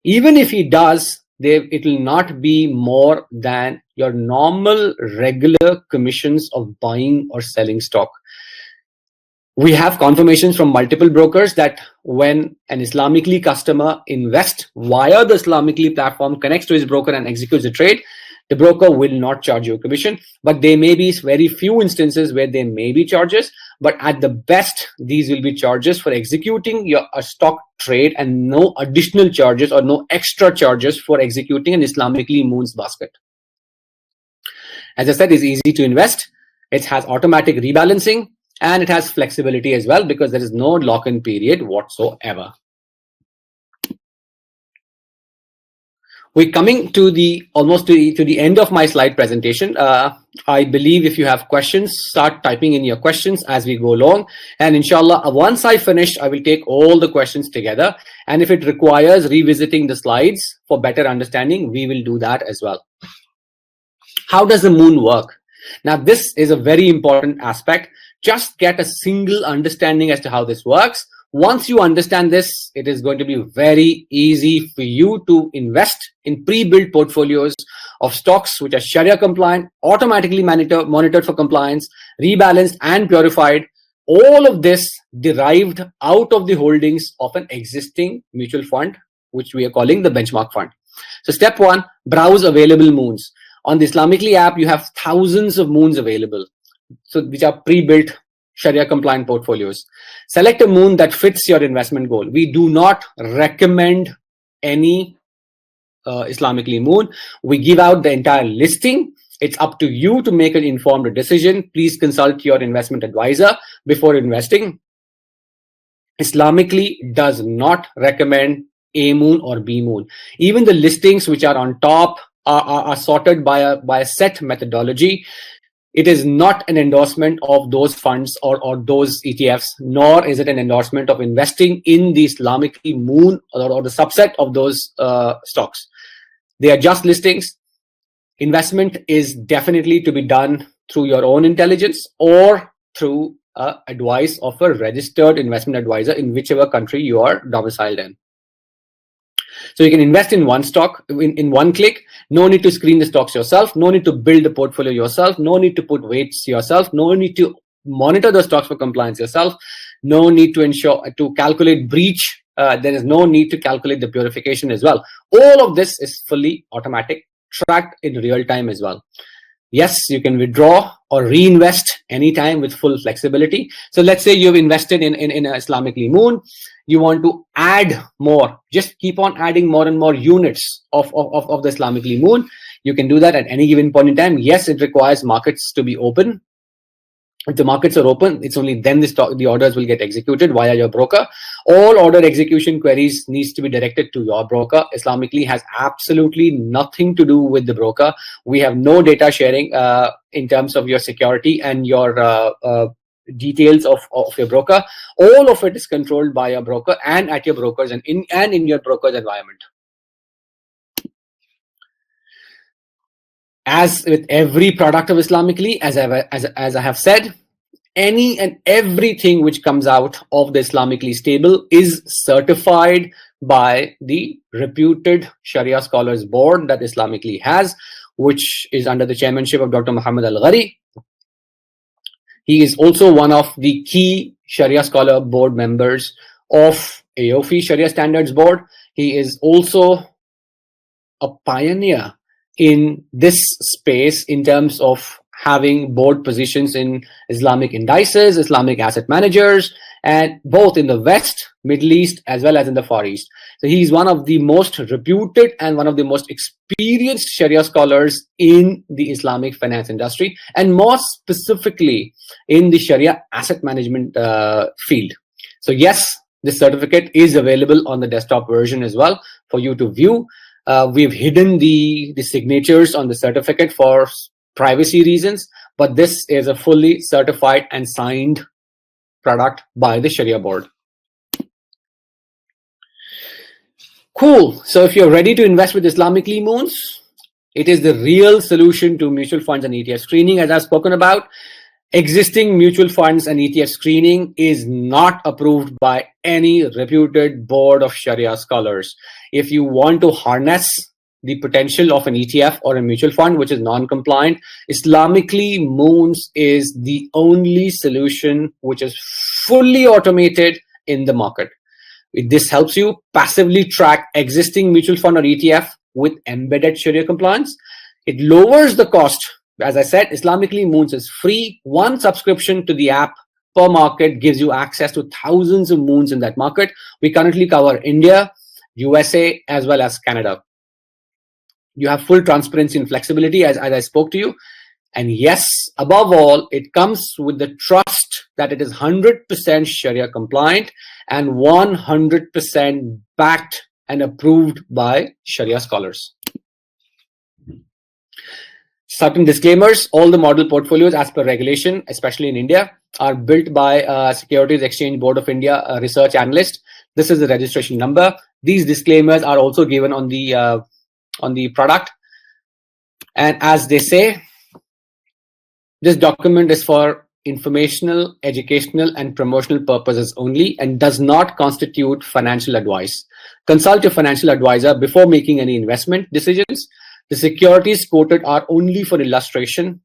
even if he does, it will not be more than your normal regular commissions of buying or selling stock. We have confirmations from multiple brokers that when an Islamicly customer invests via the Islamicly platform, connects to his broker and executes a trade, the broker will not charge you a commission. But there may be very few instances where there may be charges, but at the best, these will be charges for executing a stock trade, and no additional charges or no extra charges for executing an Islamicly Moons basket. As I said, it's easy to invest. It has automatic rebalancing, and it has flexibility as well, because there is no lock-in period whatsoever. We're coming to almost to the end of my slide presentation. I believe if you have questions, start typing in your questions as we go along. And inshallah, once I finish, I will take all the questions together. And if it requires revisiting the slides for better understanding, we will do that as well. How does the moon work? Now, this is a very important aspect. Just get a single understanding as to how this works. Once you understand this, it is going to be very easy for you to invest in pre-built portfolios of stocks which are Sharia compliant, automatically monitored for compliance, rebalanced and purified. All of this derived out of the holdings of an existing mutual fund, which we are calling the benchmark fund. So step one, browse available moons. On the Islamicly app, you have thousands of moons available, so which are pre-built Sharia compliant portfolios. Select a moon that fits your investment goal. We do not recommend any Islamicly moon. We give out the entire listing. It's up to you to make an informed decision. Please consult your investment advisor before investing. Islamicly does not recommend A moon or B moon. Even the listings which are on top are sorted by a set methodology. It is not an endorsement of those funds or those ETFs, nor is it an endorsement of investing in the Islamicly Moon or the subset of those stocks. They are just listings. Investment is definitely to be done through your own intelligence or through advice of a registered investment advisor in whichever country you are domiciled in. So you can invest in one stock in one click. No need to screen the stocks yourself. No need to build the portfolio yourself. No need to put weights yourself. No need to monitor the stocks for compliance yourself. No need to calculate breach. There is no need to calculate the purification as well. All of this is fully automatic, tracked in real time as well. Yes, you can withdraw or reinvest anytime with full flexibility. So let's say you've invested in Islamicly Moon. You want to add more. Just keep on adding more and more units of the Islamicly Moon. You can do that at any given point in time. Yes, it requires markets to be open. If the markets are open, it's only then the orders will get executed via your broker. All order execution queries needs to be directed to your broker. Islamicly has absolutely nothing to do with the broker. We have no data sharing in terms of your security and your details of your broker. All of it is controlled by your broker and at your brokers and in your broker's environment. As with every product of Islamicly, as I have said, any and everything which comes out of the Islamicly stable is certified by the reputed Sharia Scholars Board that Islamicly has, which is under the chairmanship of Dr. Muhammad Al-Ghari. He is also one of the key Sharia Scholar Board members of AOFI Sharia Standards Board. He is also a pioneer in this space in terms of having board positions in Islamic indices, Islamic asset managers, and both in the West, Middle East, as well as in the Far East. So he's one of the most reputed and one of the most experienced Sharia scholars in the Islamic finance industry, and more specifically in the Sharia asset management field. So yes, this certificate is available on the desktop version as well for you to view. We've hidden the signatures on the certificate for privacy reasons, but this is a fully certified and signed product by the Sharia board. Cool. So if you're ready to invest with Islamicly Moons, it is the real solution to mutual funds and ETF screening, as I've spoken about. Existing mutual funds and ETF screening is not approved by any reputed board of Sharia scholars. If you want to harness the potential of an ETF or a mutual fund which is non-compliant, Islamicly Moons is the only solution which is fully automated in the market. This helps you passively track existing mutual fund or ETF with embedded Sharia compliance. It lowers the cost. As I said, Islamicly Moons is free. One subscription to the app per market gives you access to thousands of moons in that market. We currently cover India, USA, as well as Canada. You have full transparency and flexibility, as I spoke to you. And yes, above all, it comes with the trust that it is 100% Sharia compliant and 100% backed and approved by Sharia scholars. Certain disclaimers: all the model portfolios as per regulation, especially in India, are built by Securities Exchange Board of India research analyst. This is the registration number. These disclaimers are also given on the product. And as they say, this document is for informational, educational, and promotional purposes only and does not constitute financial advice. Consult your financial advisor before making any investment decisions. The securities quoted are only for illustration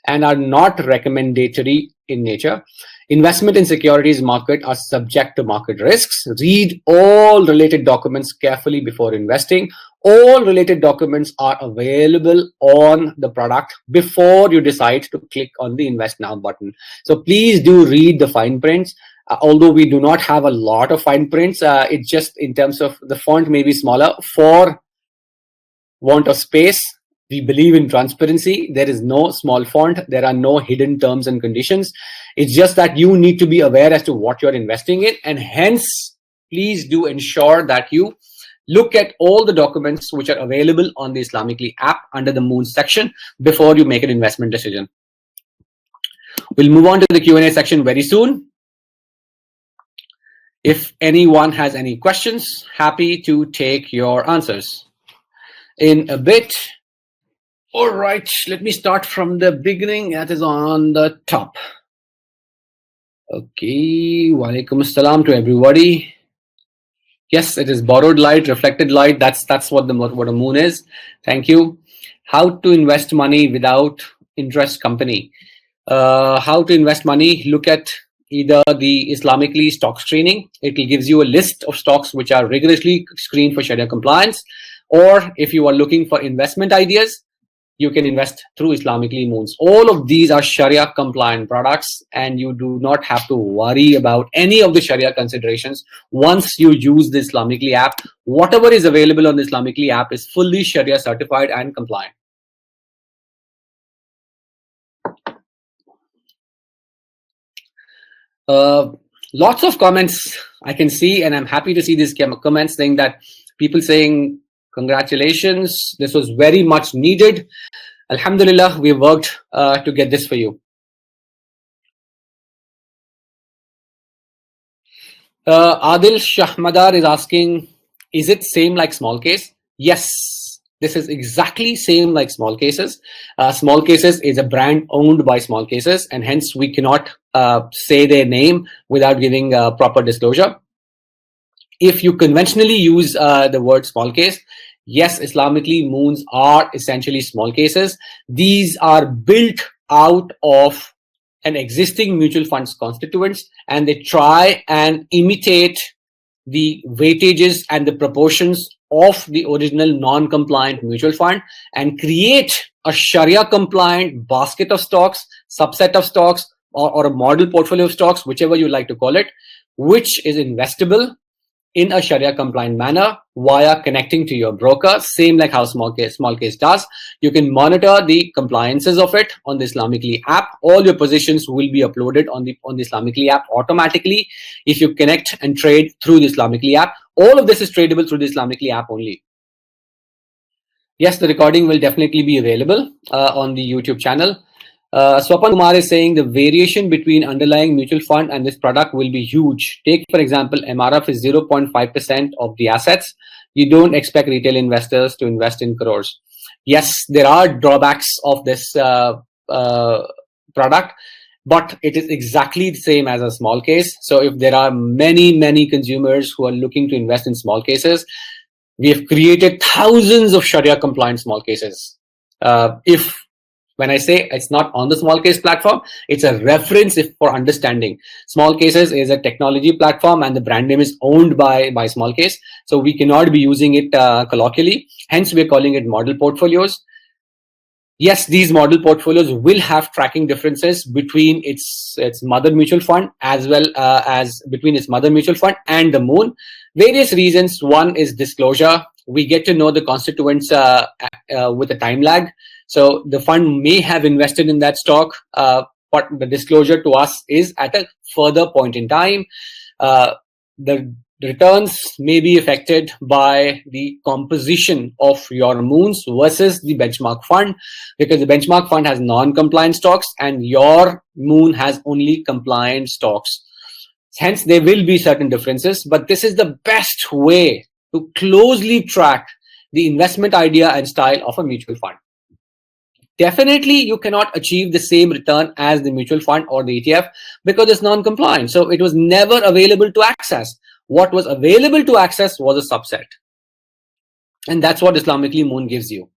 and are not recommendatory in nature. Investment in securities market are subject to market risks. Read all related documents carefully before investing. All related documents are available on the product before you decide to click on the Invest Now button. So please do read the fine prints. Although we do not have a lot of fine prints, it's just in terms of the font may be smaller for want of space. We believe in transparency. There is no small font. There are no hidden terms and conditions. It's just that you need to be aware as to what you're investing in, and hence, please do ensure that you look at all the documents which are available on the Islamicly app under the Moons section before you make an investment decision. We'll move on to the Q&A section very soon. If anyone has any questions, happy to take your answers in a bit. All right, let me start from the beginning. That is on the top. Okay, walaikum assalam to everybody. Yes, it is borrowed light, reflected light. That's what a moon is. Thank you. How to invest money without interest company. How to invest money? Look at either the Islamicly stocks training. It gives you a list of stocks which are rigorously screened for Sharia compliance. Or if you are looking for investment ideas, you can invest through Islamicly Moons. All of these are Sharia compliant products, and you do not have to worry about any of the Sharia considerations once you use the Islamicly app. Whatever is available on the Islamicly app is fully Sharia certified and compliant. Lots of comments I can see, and I'm happy to see these comments saying that people saying, congratulations, this was very much needed. Alhamdulillah, we worked to get this for you. Adil Shahmadar is asking, is it same like small case? Yes, this is exactly same like small cases. Small cases is a brand owned by small cases, and hence we cannot say their name without giving proper disclosure. If you conventionally use the word small case, yes, Islamicly Moons are essentially small cases. These are built out of an existing mutual funds constituents, and they try and imitate the weightages and the proportions of the original non-compliant mutual fund and create a Sharia compliant basket of stocks, subset of stocks, or a model portfolio of stocks, whichever you like to call it, which is investable in a Sharia compliant manner via connecting to your broker, same like how small case does. You can monitor the compliances of it on the Islamicly app. All your positions will be uploaded on the Islamicly app automatically if you connect and trade through the Islamicly app. All of this is tradable through the Islamicly app only. Yes, the recording will definitely be available on the YouTube channel. Swapan Kumar is saying the variation between underlying mutual fund and this product will be huge. Take, for example, MRF is 0.5% of the assets. You don't expect retail investors to invest in crores. Yes, there are drawbacks of this product, but it is exactly the same as a small case. So if there are many consumers who are looking to invest in small cases, we have created thousands of Sharia compliant small cases. When I say it's not on the small case platform, it's a reference for understanding. Small cases is a technology platform and the brand name is owned by small case. So we cannot be using it colloquially. Hence, we're calling it model portfolios. Yes, these model portfolios will have tracking differences between its mother mutual fund as well as between its mother mutual fund and the Moon. Various reasons. One is disclosure. We get to know the constituents with a time lag. So the fund may have invested in that stock, but the disclosure to us is at a further point in time. The returns may be affected by the composition of your Moons versus the benchmark fund, because the benchmark fund has non-compliant stocks and your Moon has only compliant stocks. Hence, there will be certain differences, but this is the best way to closely track the investment idea and style of a mutual fund. Definitely, you cannot achieve the same return as the mutual fund or the ETF because it's non-compliant. So it was never available to access. What was available to access was a subset. And that's what Islamicly Moon gives you.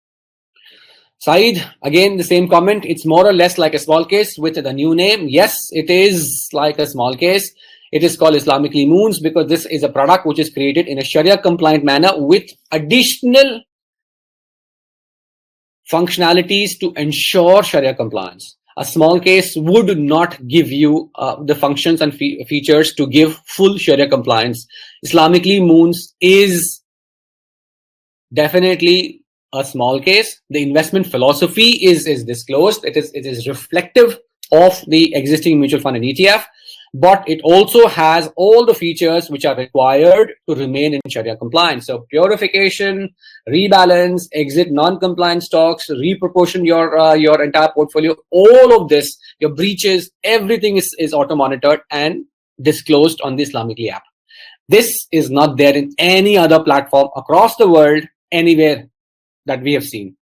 Saeed, again, the same comment. It's more or less like a small case with the new name. Yes, it is like a small case. It is called Islamicly Moons because this is a product which is created in a Sharia compliant manner with additional functionalities to ensure Sharia compliance. A small case would not give you the functions and features to give full Sharia compliance. Islamicly Moons is definitely a small case. The investment philosophy is disclosed. It is reflective of the existing mutual fund and ETF. but it also has all the features which are required to remain in Sharia compliance. So purification, rebalance, exit non-compliant stocks, reproportion your entire portfolio, all of this, your breaches, everything is auto-monitored and disclosed on the Islamicly app. This is not there in any other platform across the world, anywhere that we have seen.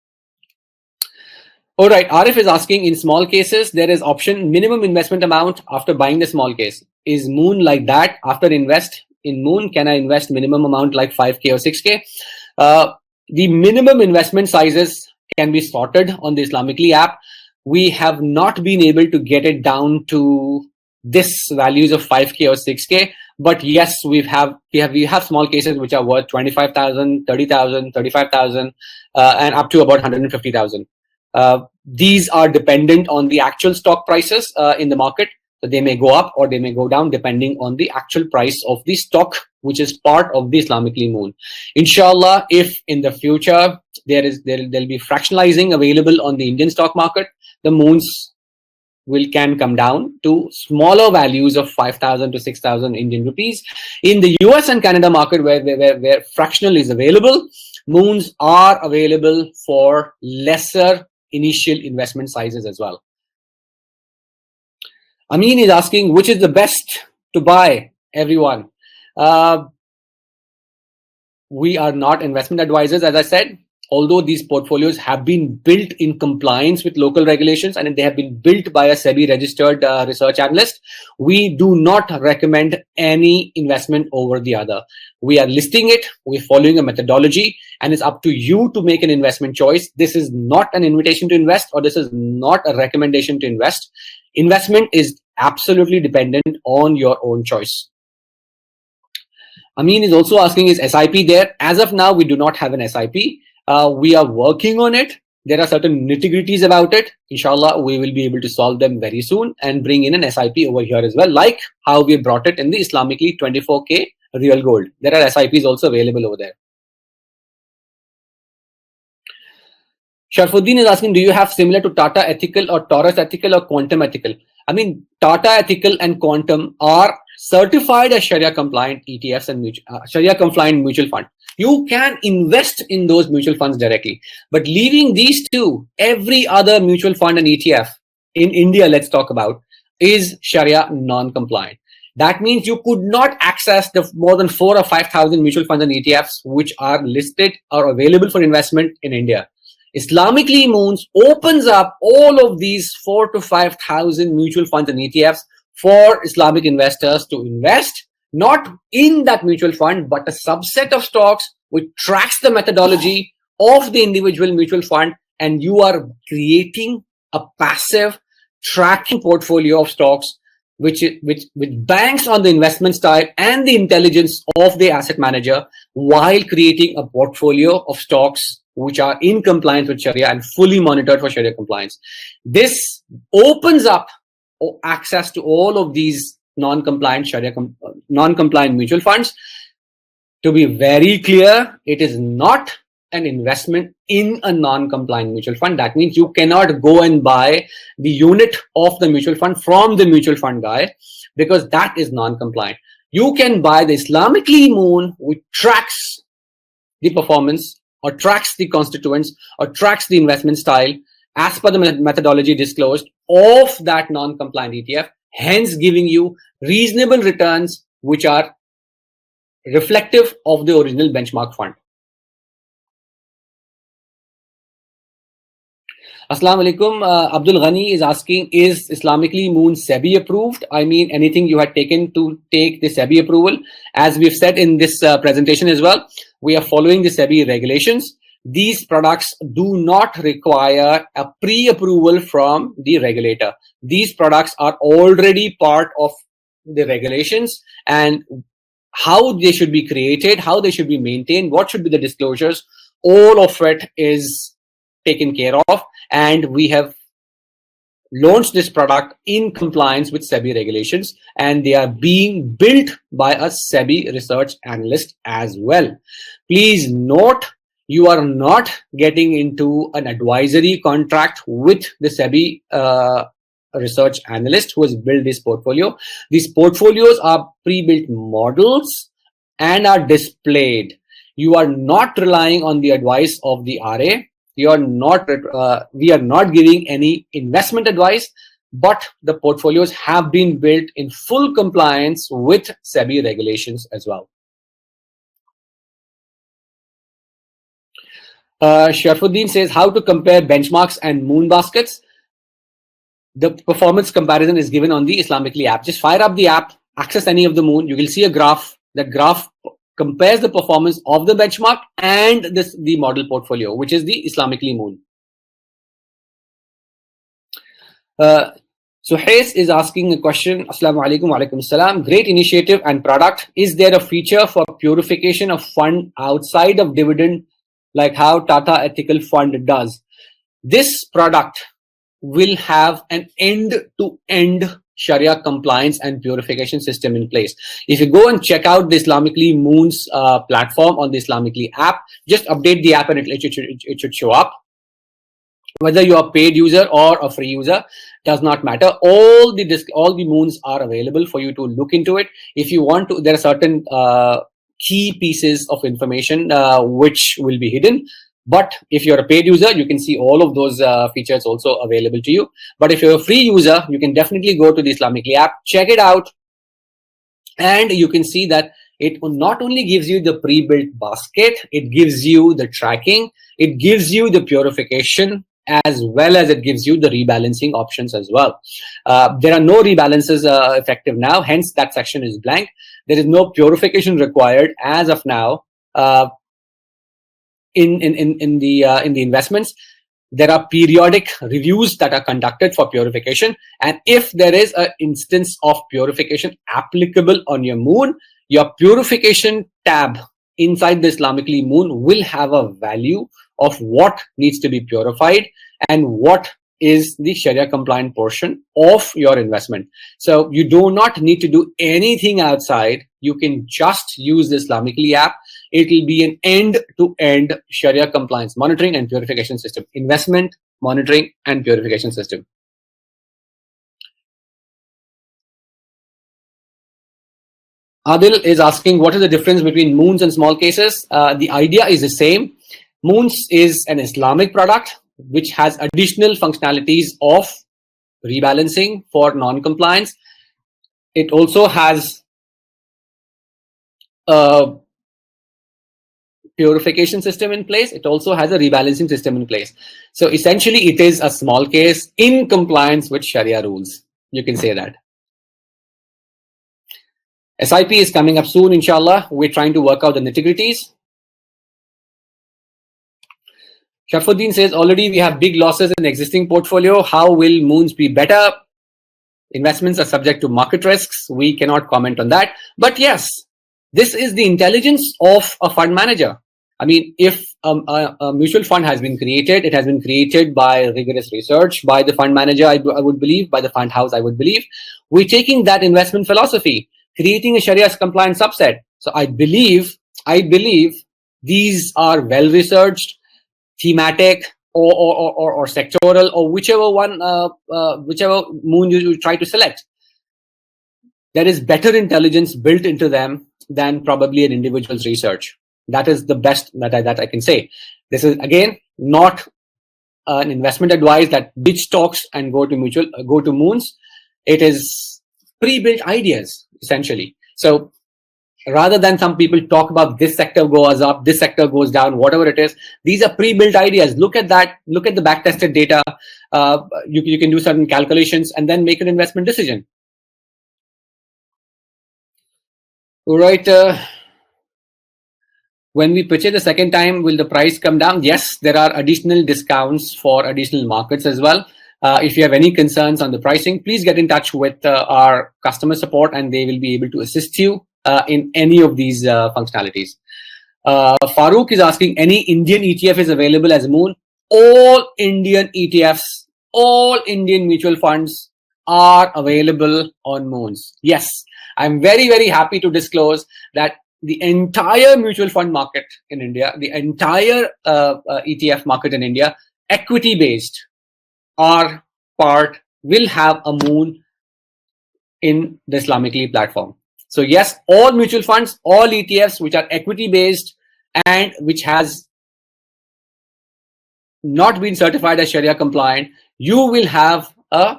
All right, Arif is asking, in small cases, there is option minimum investment amount after buying the small case. Is Moon like that? After invest in Moon, can I invest minimum amount like 5K or 6K? The minimum investment sizes can be sorted on the Islamicly app. We have not been able to get it down to this values of 5K or 6K. But yes, we have small cases which are worth 25,000, 30,000, 35,000, and up to about 150,000. These are dependent on the actual stock prices in the market. So they may go up or they may go down depending on the actual price of the stock, which is part of the Islamicly Moon. Inshallah, if in the future there'll be fractionalizing available on the Indian stock market, the moons can come down to smaller values of 5,000 to 6,000 Indian rupees. In the US and Canada market, where fractional is available, moons are available for lesser initial investment sizes as well. Amin is asking, which is the best to buy, everyone? We are not investment advisors, as I said. Although these portfolios have been built in compliance with local regulations and they have been built by a SEBI-registered research analyst, we do not recommend any investment over the other. We are listing it, we're following a methodology, and it's up to you to make an investment choice. This is not an invitation to invest, or this is not a recommendation to invest. Investment is absolutely dependent on your own choice. Amin is also asking, is SIP there? As of now, we do not have an SIP. We are working on it. There are certain nitty-gritties about it. Inshallah, we will be able to solve them very soon and bring in an SIP over here as well, like how we brought it in the Islamicly 24K real gold. There are SIPs also available over there. Sharfuddin is asking, do you have similar to Tata Ethical or Taurus Ethical or Quantum Ethical? I mean, Tata Ethical and Quantum are certified as Sharia-compliant ETFs and Sharia-compliant mutual fund. You can invest in those mutual funds directly. But leaving these two, every other mutual fund and ETF in India, let's talk about, is Sharia non-compliant. That means you could not access the more than 4,000 or 5,000 mutual funds and ETFs which are listed or available for investment in India. Islamicly Moons opens up all of these 4,000 to 5,000 mutual funds and ETFs for Islamic investors to invest, not in that mutual fund, but a subset of stocks which tracks the methodology of the individual mutual fund, and you are creating a passive tracking portfolio of stocks which banks on the investment style and the intelligence of the asset manager, while creating a portfolio of stocks which are in compliance with Sharia and fully monitored for Sharia compliance. This opens up access to all of these non-compliant mutual funds. To be very clear, it is not an investment in a non-compliant mutual fund. That means you cannot go and buy the unit of the mutual fund from the mutual fund guy, because that is non-compliant. You can buy the Islamicly Moon, which tracks the performance or tracks the constituents or tracks the investment style as per the methodology disclosed of that non-compliant ETF, hence giving you reasonable returns which are reflective of the original benchmark fund. Assalamu alaikum. Abdul Ghani is asking, is Islamicly Moon SEBI approved? I mean, anything you had taken to take the SEBI approval? As we've said in this presentation as well, we are following the SEBI regulations. These products do not require a pre-approval from the regulator. These products are already part of the regulations, and how they should be created, how they should be maintained, what should be the disclosures, all of it is taken care of, and we have launched this product in compliance with SEBI regulations, and they are being built by a SEBI research analyst as well. Please note, you are not getting into an advisory contract with the SEBI research analyst who has built this portfolio. These portfolios are pre-built models and are displayed. You are not relying on the advice of the RA. You are not. We are not giving any investment advice, but the portfolios have been built in full compliance with SEBI regulations as well. Sharfuddin says how to compare benchmarks and moon baskets. The performance comparison is given on the Islamicly app. Just fire up the app, access any of the moon. You will see a graph. That graph compares the performance of the benchmark and the model portfolio, which is the Islamicly Moon. Suhais is asking a question. Assalamu alaikum wa alaikum salam. Great initiative and product. Is there a feature for purification of fund outside of dividend, like how Tata Ethical Fund does? This product will have an end-to-end Sharia compliance and purification system in place. If you go and check out the Islamicly Moons platform on the Islamicly app, just update the app and it should show up. Whether you are a paid user or a free user, does not matter. All the moons are available for you to look into it. If you want to, there are certain key pieces of information which will be hidden. But if you're a paid user, you can see all of those features also available to you. But if you're a free user, you can definitely go to the Islamicly app, check it out, and you can see that it not only gives you the pre-built basket, it gives you the tracking, it gives you the purification, as well as it gives you the rebalancing options as well. There are no rebalances effective now, hence that section is blank. There is no purification required as of now. In the investments, there are periodic reviews that are conducted for purification, and if there is an instance of purification applicable on your moon, your purification tab inside the Islamicly Moon will have a value of what needs to be purified and what is the Sharia compliant portion of your investment. So you do not need to do anything outside. You can just use the Islamicly app. It will be an end-to-end Sharia compliance monitoring and purification system. Investment, monitoring, and purification system. Adil is asking, what is the difference between moons and small cases? The idea is the same. Moons is an Islamic product which has additional functionalities of rebalancing for non-compliance. It also has a purification system in place. It also has a rebalancing system in place. So essentially, it is a small case in compliance with Sharia rules. You can say that. SIP is coming up soon, inshallah. We're trying to work out the nitty-gritties. Sharfuddin says, already we have big losses in the existing portfolio. How will moons be better? Investments are subject to market risks. We cannot comment on that. But yes, this is the intelligence of a fund manager. I mean, if a mutual fund has been created, it has been created by rigorous research, by the fund manager, I would believe, by the fund house, I would believe. We're taking that investment philosophy, creating a Sharia compliant subset. So I believe these are well researched, thematic, or sectoral, or whichever moon you try to select. There is better intelligence built into them than probably an individual's research. That is the best that I can say. This is again not an investment advice that ditch stocks and go to moons. It is pre-built ideas essentially. So rather than some people talk about this sector goes up, this sector goes down, whatever it is, these are pre-built ideas. Look at that. Look at the back-tested data. You can do certain calculations and then make an investment decision. All right. When we purchase the second time, will the price come down? Yes, there are additional discounts for additional markets as well. If you have any concerns on the pricing, please get in touch with our customer support and they will be able to assist you in any of these functionalities. Farooq is asking, any Indian ETF is available as Moon? All Indian ETFs, all Indian mutual funds are available on Moons. Yes, I'm very, very happy to disclose that the entire mutual fund market in India, the entire ETF market in India, equity-based, are part will have a moon in the Islamicly platform. So yes, all mutual funds, all ETFs which are equity based and which has not been certified as Sharia compliant, you will have a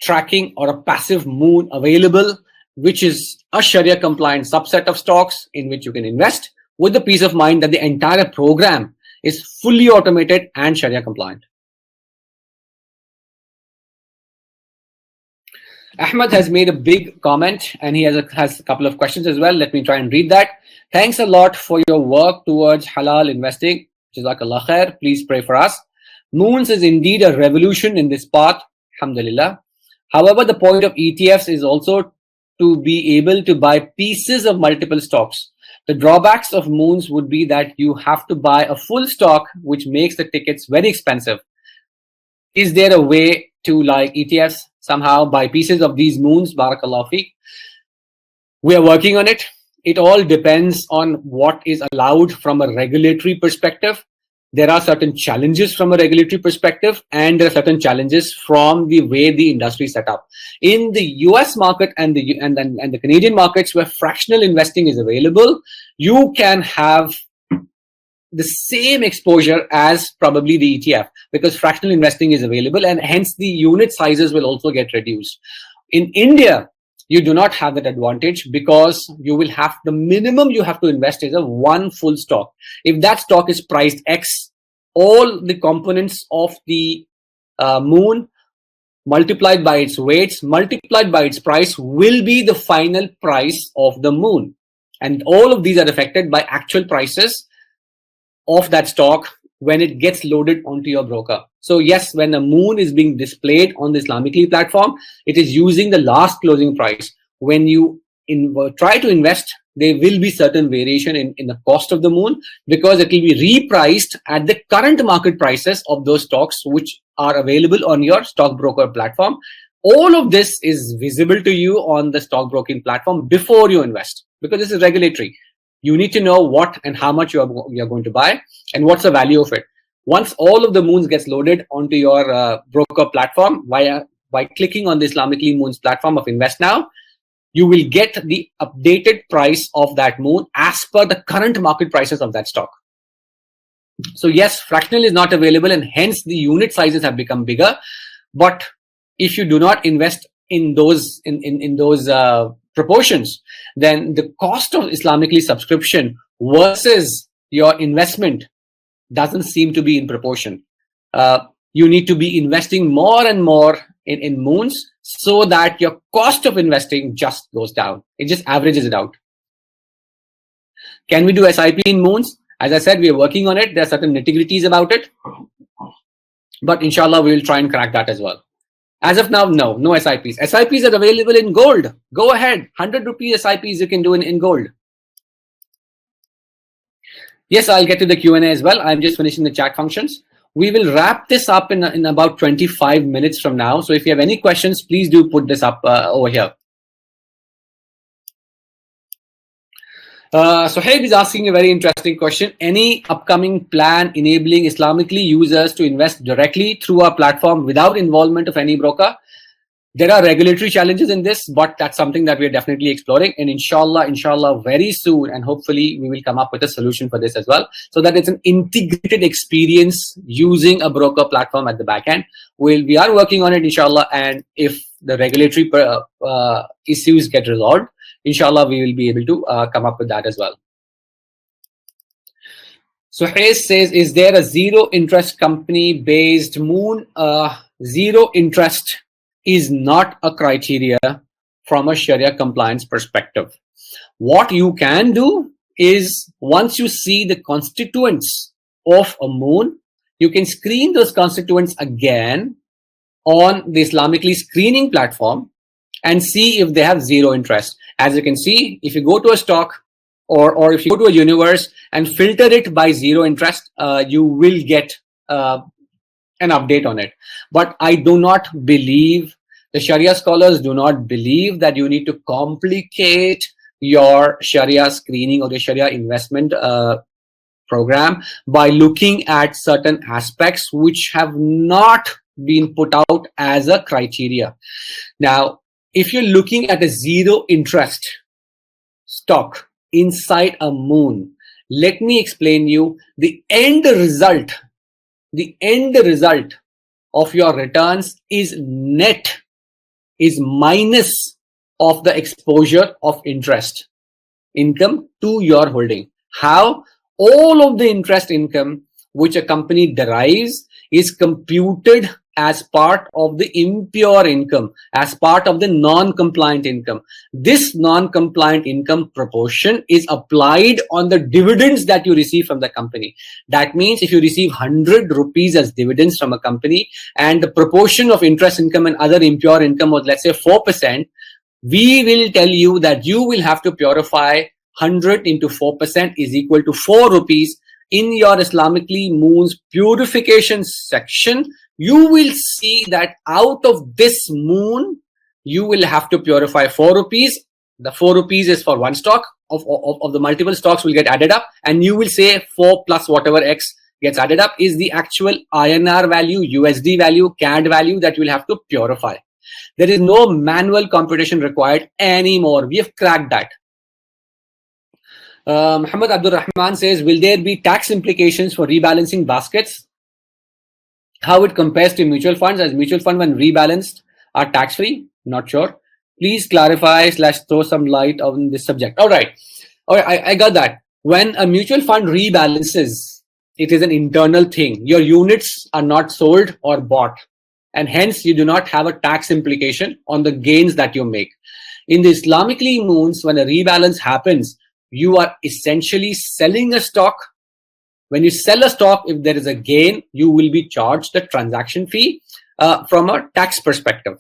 tracking or a passive moon available, which is a Sharia compliant subset of stocks in which you can invest with the peace of mind that the entire program is fully automated and Sharia compliant. Ahmed has made a big comment and he has a couple of questions as well. Let me try and read that. Thanks a lot for your work towards halal investing. Jazakallah khair. Please pray for us. Moons is indeed a revolution in this path. Alhamdulillah. However, the point of ETFs is also to be able to buy pieces of multiple stocks. The drawbacks of moons would be that you have to buy a full stock, which makes the tickets very expensive. Is there a way to, like ETFs, somehow buy pieces of these moons? Barakallahu feek. We are working on it. It all depends on what is allowed from a regulatory perspective. There are certain challenges from a regulatory perspective, and there are certain challenges from the way the industry is set up. In the US market and the Canadian markets where fractional investing is available, you can have the same exposure as probably the ETF because fractional investing is available, and hence the unit sizes will also get reduced. In India, you do not have that advantage because you will have the minimum you have to invest is a one full stock. If that stock is priced X, all the components of the moon multiplied by its weights, multiplied by its price will be the final price of the moon. And all of these are affected by actual prices of that stock when it gets loaded onto your broker. So yes, when the moon is being displayed on the Islamicly platform, it is using the last closing price. When you try to invest, there will be certain variation in the cost of the moon because it will be repriced at the current market prices of those stocks which are available on your stockbroker platform. All of this is visible to you on the stockbroking platform before you invest because this is regulatory. You need to know what and how much you are going to buy and what's the value of it. Once all of the moons gets loaded onto your broker platform by clicking on the Islamicly Moons platform of Invest Now, you will get the updated price of that moon as per the current market prices of that stock. So yes, fractional is not available and hence the unit sizes have become bigger. But if you do not invest in those proportions, then the cost of Islamicly subscription versus your investment doesn't seem to be in proportion. You need to be investing more and more in moons so that your cost of investing just goes down. It just averages it out. Can we do SIP in moons? As I said, we are working on it. There are certain nitty-gritties about it. But inshallah, we will try and crack that as well. As of now, no SIPs. SIPs are available in gold. Go ahead. 100 rupees SIPs you can do in gold. Yes, I'll get to the Q&A as well. I'm just finishing the chat functions. We will wrap this up in about 25 minutes from now. So if you have any questions, please do put this up over here. Sohaib is asking a very interesting question. Any upcoming plan enabling Islamicly users to invest directly through our platform without involvement of any broker? There are regulatory challenges in this, but that's something that we are definitely exploring. And inshallah, very soon, and hopefully we will come up with a solution for this as well, so that it's an integrated experience using a broker platform at the back end. We are working on it, inshallah, and if the regulatory issues get resolved, inshallah, we will be able to come up with that as well. So Hayes says, is there a zero interest company based moon? Zero interest is not a criteria from a Sharia compliance perspective. What you can do is, once you see the constituents of a moon, you can screen those constituents again on the Islamicly screening platform and see if they have zero interest. As you can see, if you go to a stock or if you go to a universe and filter it by zero interest, you will get an update on it. But I do not believe, the Sharia scholars do not believe that you need to complicate your Sharia screening or the Sharia investment program by looking at certain aspects which have not been put out as a criteria. Now, if you're looking at a zero interest stock inside a moon, let me explain you the end result. The end result of your returns is net, is minus of the exposure of interest income to your holding. How? All of the interest income which a company derives is computed as part of the impure income, as part of the non-compliant income. This non-compliant income proportion is applied on the dividends that you receive from the company. That means if you receive 100 rupees as dividends from a company and the proportion of interest income and other impure income was, let's say, 4%, we will tell you that you will have to purify 100 into 4% is equal to 4 rupees. In your Islamicly Moons purification section, you will see that out of this moon, you will have to purify 4 rupees. The 4 rupees is for one stock. Of the multiple stocks will get added up, and you will say 4 plus whatever X gets added up is the actual INR value, USD value, CAD value that you will have to purify. There is no manual computation required anymore. We have cracked that. Muhammad Abdul Rahman says, will there be tax implications for rebalancing baskets? How it compares to mutual funds, as mutual fund when rebalanced are tax-free? Not sure. Please clarify / throw some light on this subject. All right, I got that. When a mutual fund rebalances, it is an internal thing. Your units are not sold or bought, and hence you do not have a tax implication on the gains that you make. In the Islamicly Moons, when a rebalance happens, you are essentially selling a stock. When you sell a stock, if there is a gain, you will be charged the transaction fee from a tax perspective.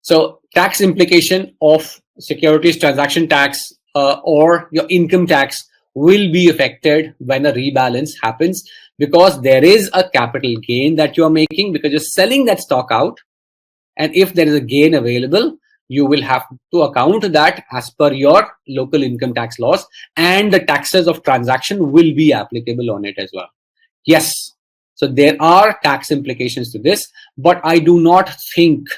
So tax implication of securities transaction tax or your income tax will be affected when a rebalance happens, because there is a capital gain that you are making because you're selling that stock out. And if there is a gain available, you will have to account that as per your local income tax laws, and the taxes of transaction will be applicable on it as well. Yes, so there are tax implications to this, but I do not think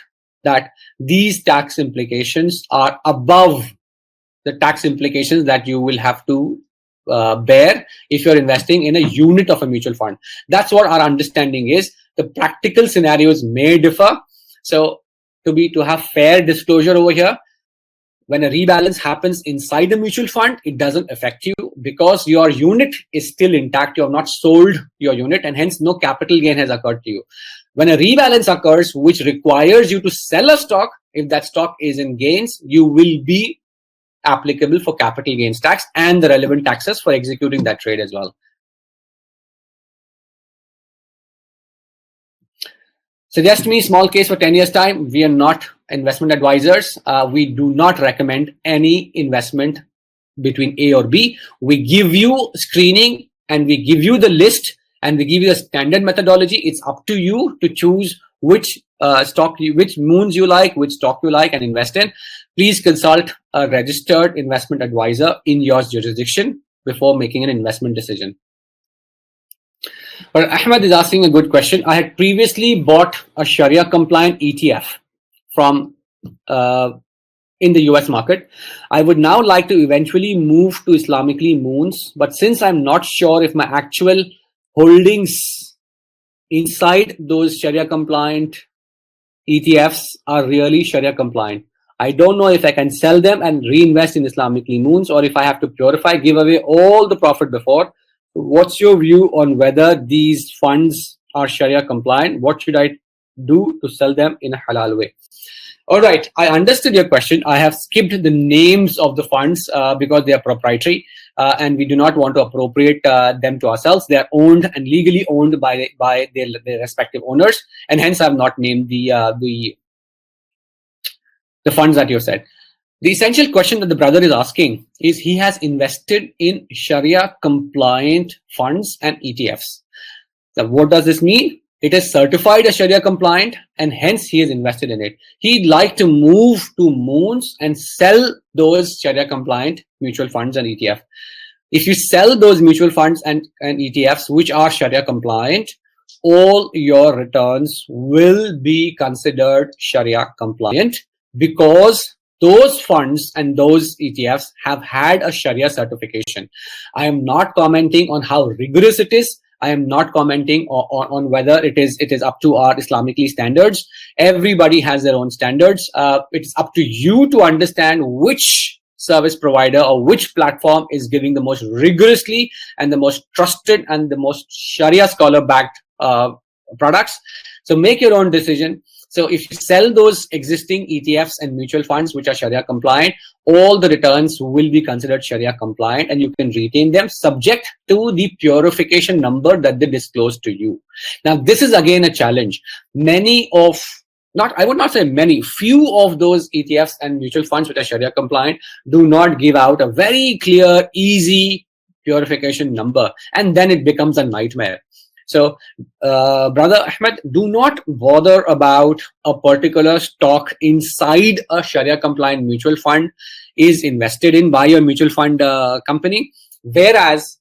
that these tax implications are above the tax implications that you will have to bear if you're investing in a unit of a mutual fund. That's what our understanding is. The practical scenarios may differ. So to have fair disclosure over here, when a rebalance happens inside a mutual fund, it doesn't affect you because your unit is still intact. You have not sold your unit, and hence no capital gain has occurred to you. When a rebalance occurs, which requires you to sell a stock, if that stock is in gains, you will be applicable for capital gains tax and the relevant taxes for executing that trade as well. Suggest me small case for 10 years time. We are not investment advisors. We do not recommend any investment between A or B. We give you screening and we give you the list and we give you a standard methodology. It's up to you to choose which which moons you like, which stock you like and invest in. Please consult a registered investment advisor in your jurisdiction before making an investment decision. But Ahmed is asking a good question. I had previously bought a Shariah-compliant ETF from in the US market. I would now like to eventually move to Islamicly Moons, but since I'm not sure if my actual holdings inside those Sharia-compliant ETFs are really Sharia-compliant, I don't know if I can sell them and reinvest in Islamicly Moons, or if I have to purify, give away all the profit before. What's your view on whether these funds are Sharia compliant? What should I do to sell them in a halal way? All right, I understood your question. I have skipped the names of the funds because they are proprietary and we do not want to appropriate them to ourselves. They are owned and legally owned by their respective owners, and hence I have not named the funds that you said. The essential question that the brother is asking is he has invested in Sharia compliant funds and ETFs. So what does this mean? It is certified as Sharia compliant and hence he is invested in it. He'd like to move to Moons and sell those Sharia compliant mutual funds and ETF. If you sell those mutual funds and ETFs which are Sharia compliant, all your returns will be considered Sharia compliant, because those funds and those ETFs have had a Sharia certification. I am not commenting on how rigorous it is. I am not commenting on whether it is up to our Islamically standards. Everybody has their own standards. It's up to you to understand which service provider or which platform is giving the most rigorously and the most trusted and the most Sharia scholar backed products. So make your own decision. So if you sell those existing ETFs and mutual funds which are Sharia compliant, all the returns will be considered Sharia compliant, and you can retain them subject to the purification number that they disclose to you. Now, this is again a challenge. I would not say many, few of those ETFs and mutual funds which are Sharia compliant do not give out a very clear, easy purification number, and then it becomes a nightmare. So, Brother Ahmed, do not bother about a particular stock inside a Sharia compliant mutual fund is invested in by your mutual fund company, whereas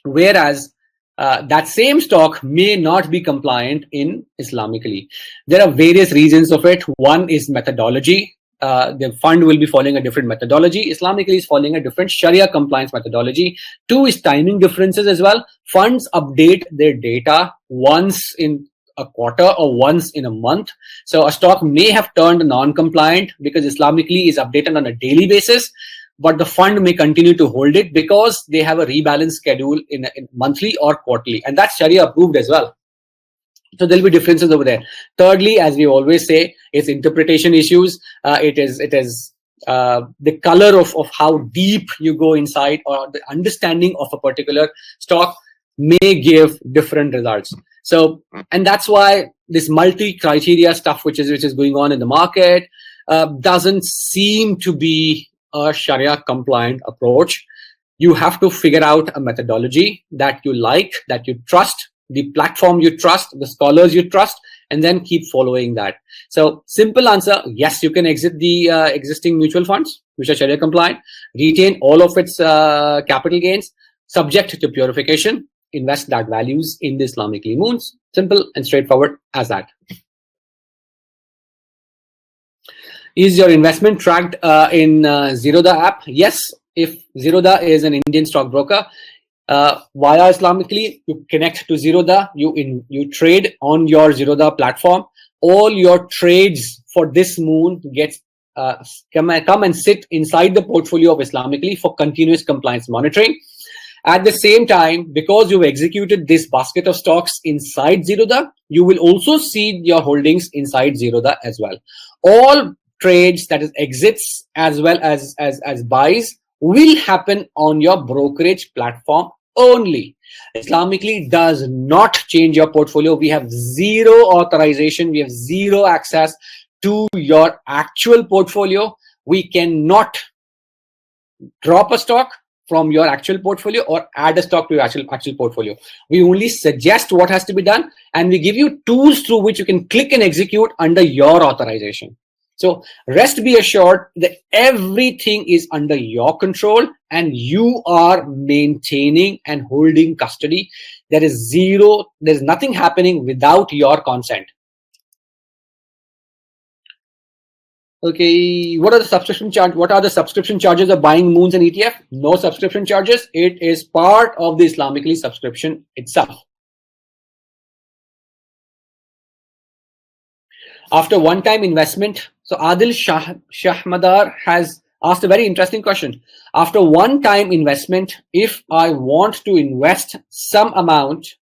that same stock may not be compliant in Islamically. There are various reasons of it. One is methodology. The fund will be following a different methodology. Islamically is following a different Sharia compliance methodology. Two is timing differences as well. Funds update their data once in a quarter or once in a month. So a stock may have turned non-compliant because Islamically is updated on a daily basis, but the fund may continue to hold it because they have a rebalance schedule in monthly or quarterly, and that's Sharia approved as well. So there'll be differences over there. Thirdly, as we always say, it's interpretation issues. It is the color of how deep you go inside, or the understanding of a particular stock may give different results. So, and that's why this multi-criteria stuff, which is going on in the market, doesn't seem to be a Sharia compliant approach. You have to figure out a methodology that you like, that you trust, the platform you trust, the scholars you trust, and then keep following that. So simple answer, yes, you can exit the existing mutual funds, which are Sharia compliant, retain all of its capital gains, subject to purification, invest that values in the Islamicly Moons. Simple and straightforward as that. Is your investment tracked in Zerodha app? Yes, if Zerodha is an Indian stockbroker, via Islamically, you connect to Zerodha, you trade on your Zerodha platform. All your trades for this moon gets come and sit inside the portfolio of Islamically for continuous compliance monitoring. At the same time, because you've executed this basket of stocks inside Zerodha, you will also see your holdings inside Zerodha as well. All trades, that is exits as well as buys, will happen on your brokerage platform only. Islamically does not change your portfolio. We have zero authorization. We have zero access to your actual portfolio. We cannot drop a stock from your actual portfolio or add a stock to your actual portfolio. We only suggest what has to be done, and we give you tools through which you can click and execute under your authorization. So rest be assured that everything is under your control and you are maintaining and holding custody. There's nothing happening without your consent. Okay, what are the subscription charges of buying moons and ETF? No subscription charges. It is part of the Islamically subscription itself. After one-time investment, so Adil Shahmadar has asked a very interesting question. After one-time investment, if I want to invest some amount,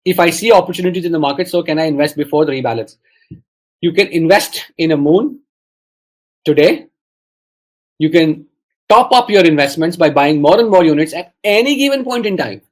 if I see opportunities in the market, so can I invest before the rebalance? You can invest in a moon today. You can top up your investments by buying more and more units at any given point in time,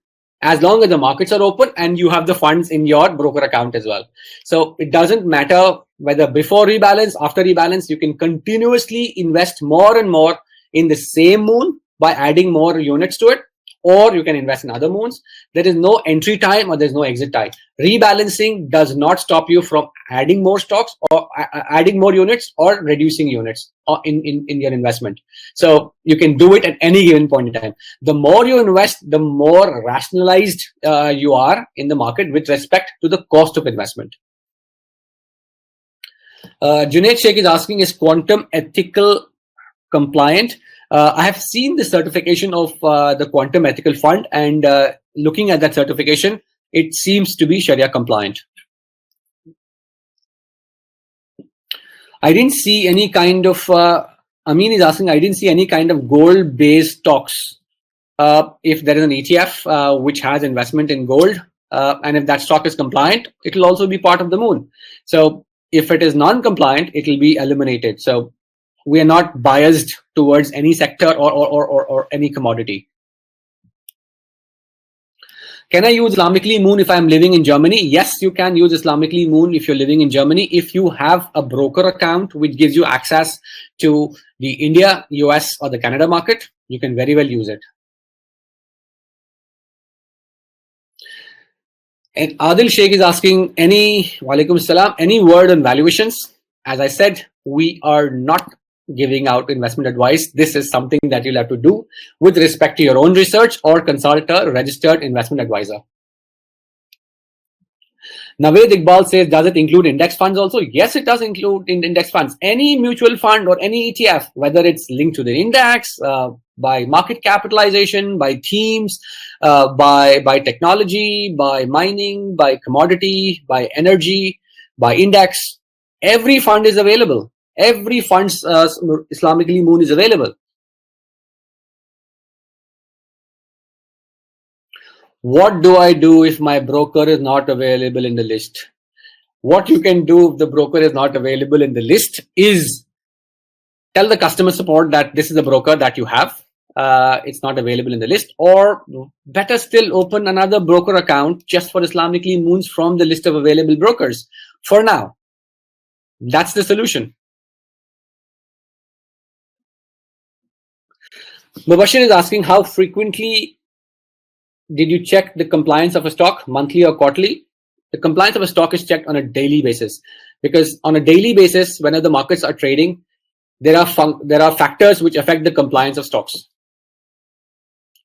as long as the markets are open and you have the funds in your broker account as well. So it doesn't matter whether before rebalance, after rebalance, you can continuously invest more and more in the same moon by adding more units to it, or you can invest in other moons. There is no entry time or there's no exit time. Rebalancing does not stop you from adding more stocks or adding more units or reducing units in your investment. So you can do it at any given point in time. The more you invest, the more rationalized you are in the market with respect to the cost of investment. Junaid Sheikh is asking, is quantum ethical compliant? I have seen the certification of the Quantum Ethical Fund, and looking at that certification, it seems to be Sharia compliant. I didn't see any kind of, Amin is asking, I didn't see any kind of gold-based stocks. If there is an ETF which has investment in gold, and if that stock is compliant, it will also be part of the moon. So if it is non-compliant, it will be eliminated. So we are not biased towards any sector or any commodity. Can I use Islamicly Moon if I'm living in Germany? Yes, you can use Islamicly Moon if you're living in Germany. If you have a broker account which gives you access to the India, US, or the Canada market, you can very well use it. And Adil Sheikh is asking, Walaikum Salam, any word on valuations? As I said, we are not giving out investment advice. This is something that you'll have to do with respect to your own research or consult a registered investment advisor. Naved Iqbal says, does it include index funds also? Yes, it does include index funds. Any mutual fund or any ETF, whether it's linked to the index, by market capitalization, by themes, by technology, by mining, by commodity, by energy, by index, every fund is available. Every fund's Islamicly Moon is available. What do I do if my broker is not available in the list? What you can do if the broker is not available in the list is tell the customer support that this is the broker that you have. It's not available in the list, or better still, open another broker account just for Islamicly Moons from the list of available brokers. For now, that's the solution. Mubashir is asking, how frequently did you check the compliance of a stock, monthly or quarterly? The compliance of a stock is checked on a daily basis, because on a daily basis, whenever the markets are trading, there are factors which affect the compliance of stocks.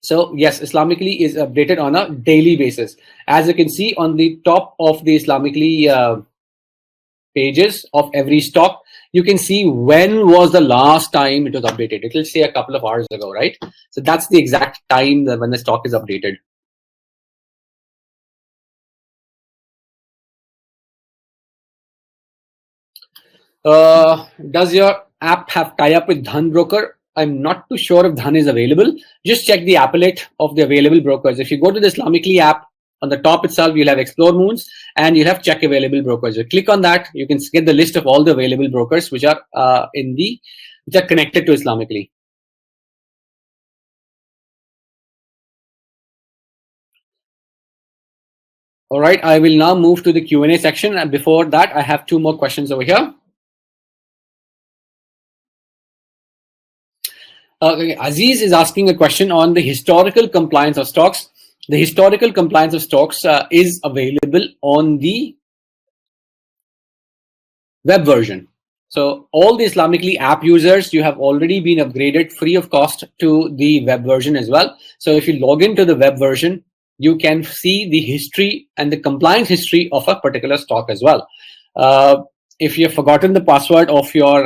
So yes, Islamicly is updated on a daily basis. As you can see on the top of the Islamicly pages of every stock, you can see when was the last time it was updated. It will say a couple of hours ago, right? So that's the exact time that when the stock is updated. Does your app have tie-up with Dhan broker? I'm not too sure if Dhan is available. Just check the appellate of the available brokers. If you go to the Islamicly app, on the top itself, you'll have Explore Moons and you'll have Check Available Brokers. You click on that, you can get the list of all the available brokers which are which are connected to Islamicly. All right, I will now move to the Q&A section. And before that, I have two more questions over here. Aziz is asking a question on the historical compliance of stocks. The historical compliance of stocks is available on the web version. So all the Islamicly app users, you have already been upgraded free of cost to the web version as well. So if you log into the web version, you can see the history and the compliance history of a particular stock as well. If you've forgotten the password of your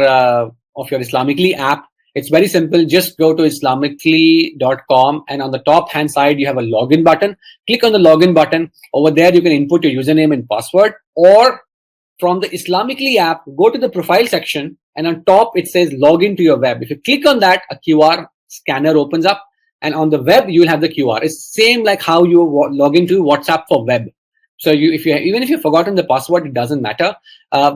Islamicly app, it's very simple. Just go to Islamicly.com, and on the top hand side, you have a login button. Click on the login button. Over there, you can input your username and password, or from the Islamicly app, go to the profile section, and on top, it says login to your web. If you click on that, a QR scanner opens up, and on the web, you will have the QR. It's same like how you log into WhatsApp for web. So even if you've forgotten the password, it doesn't matter.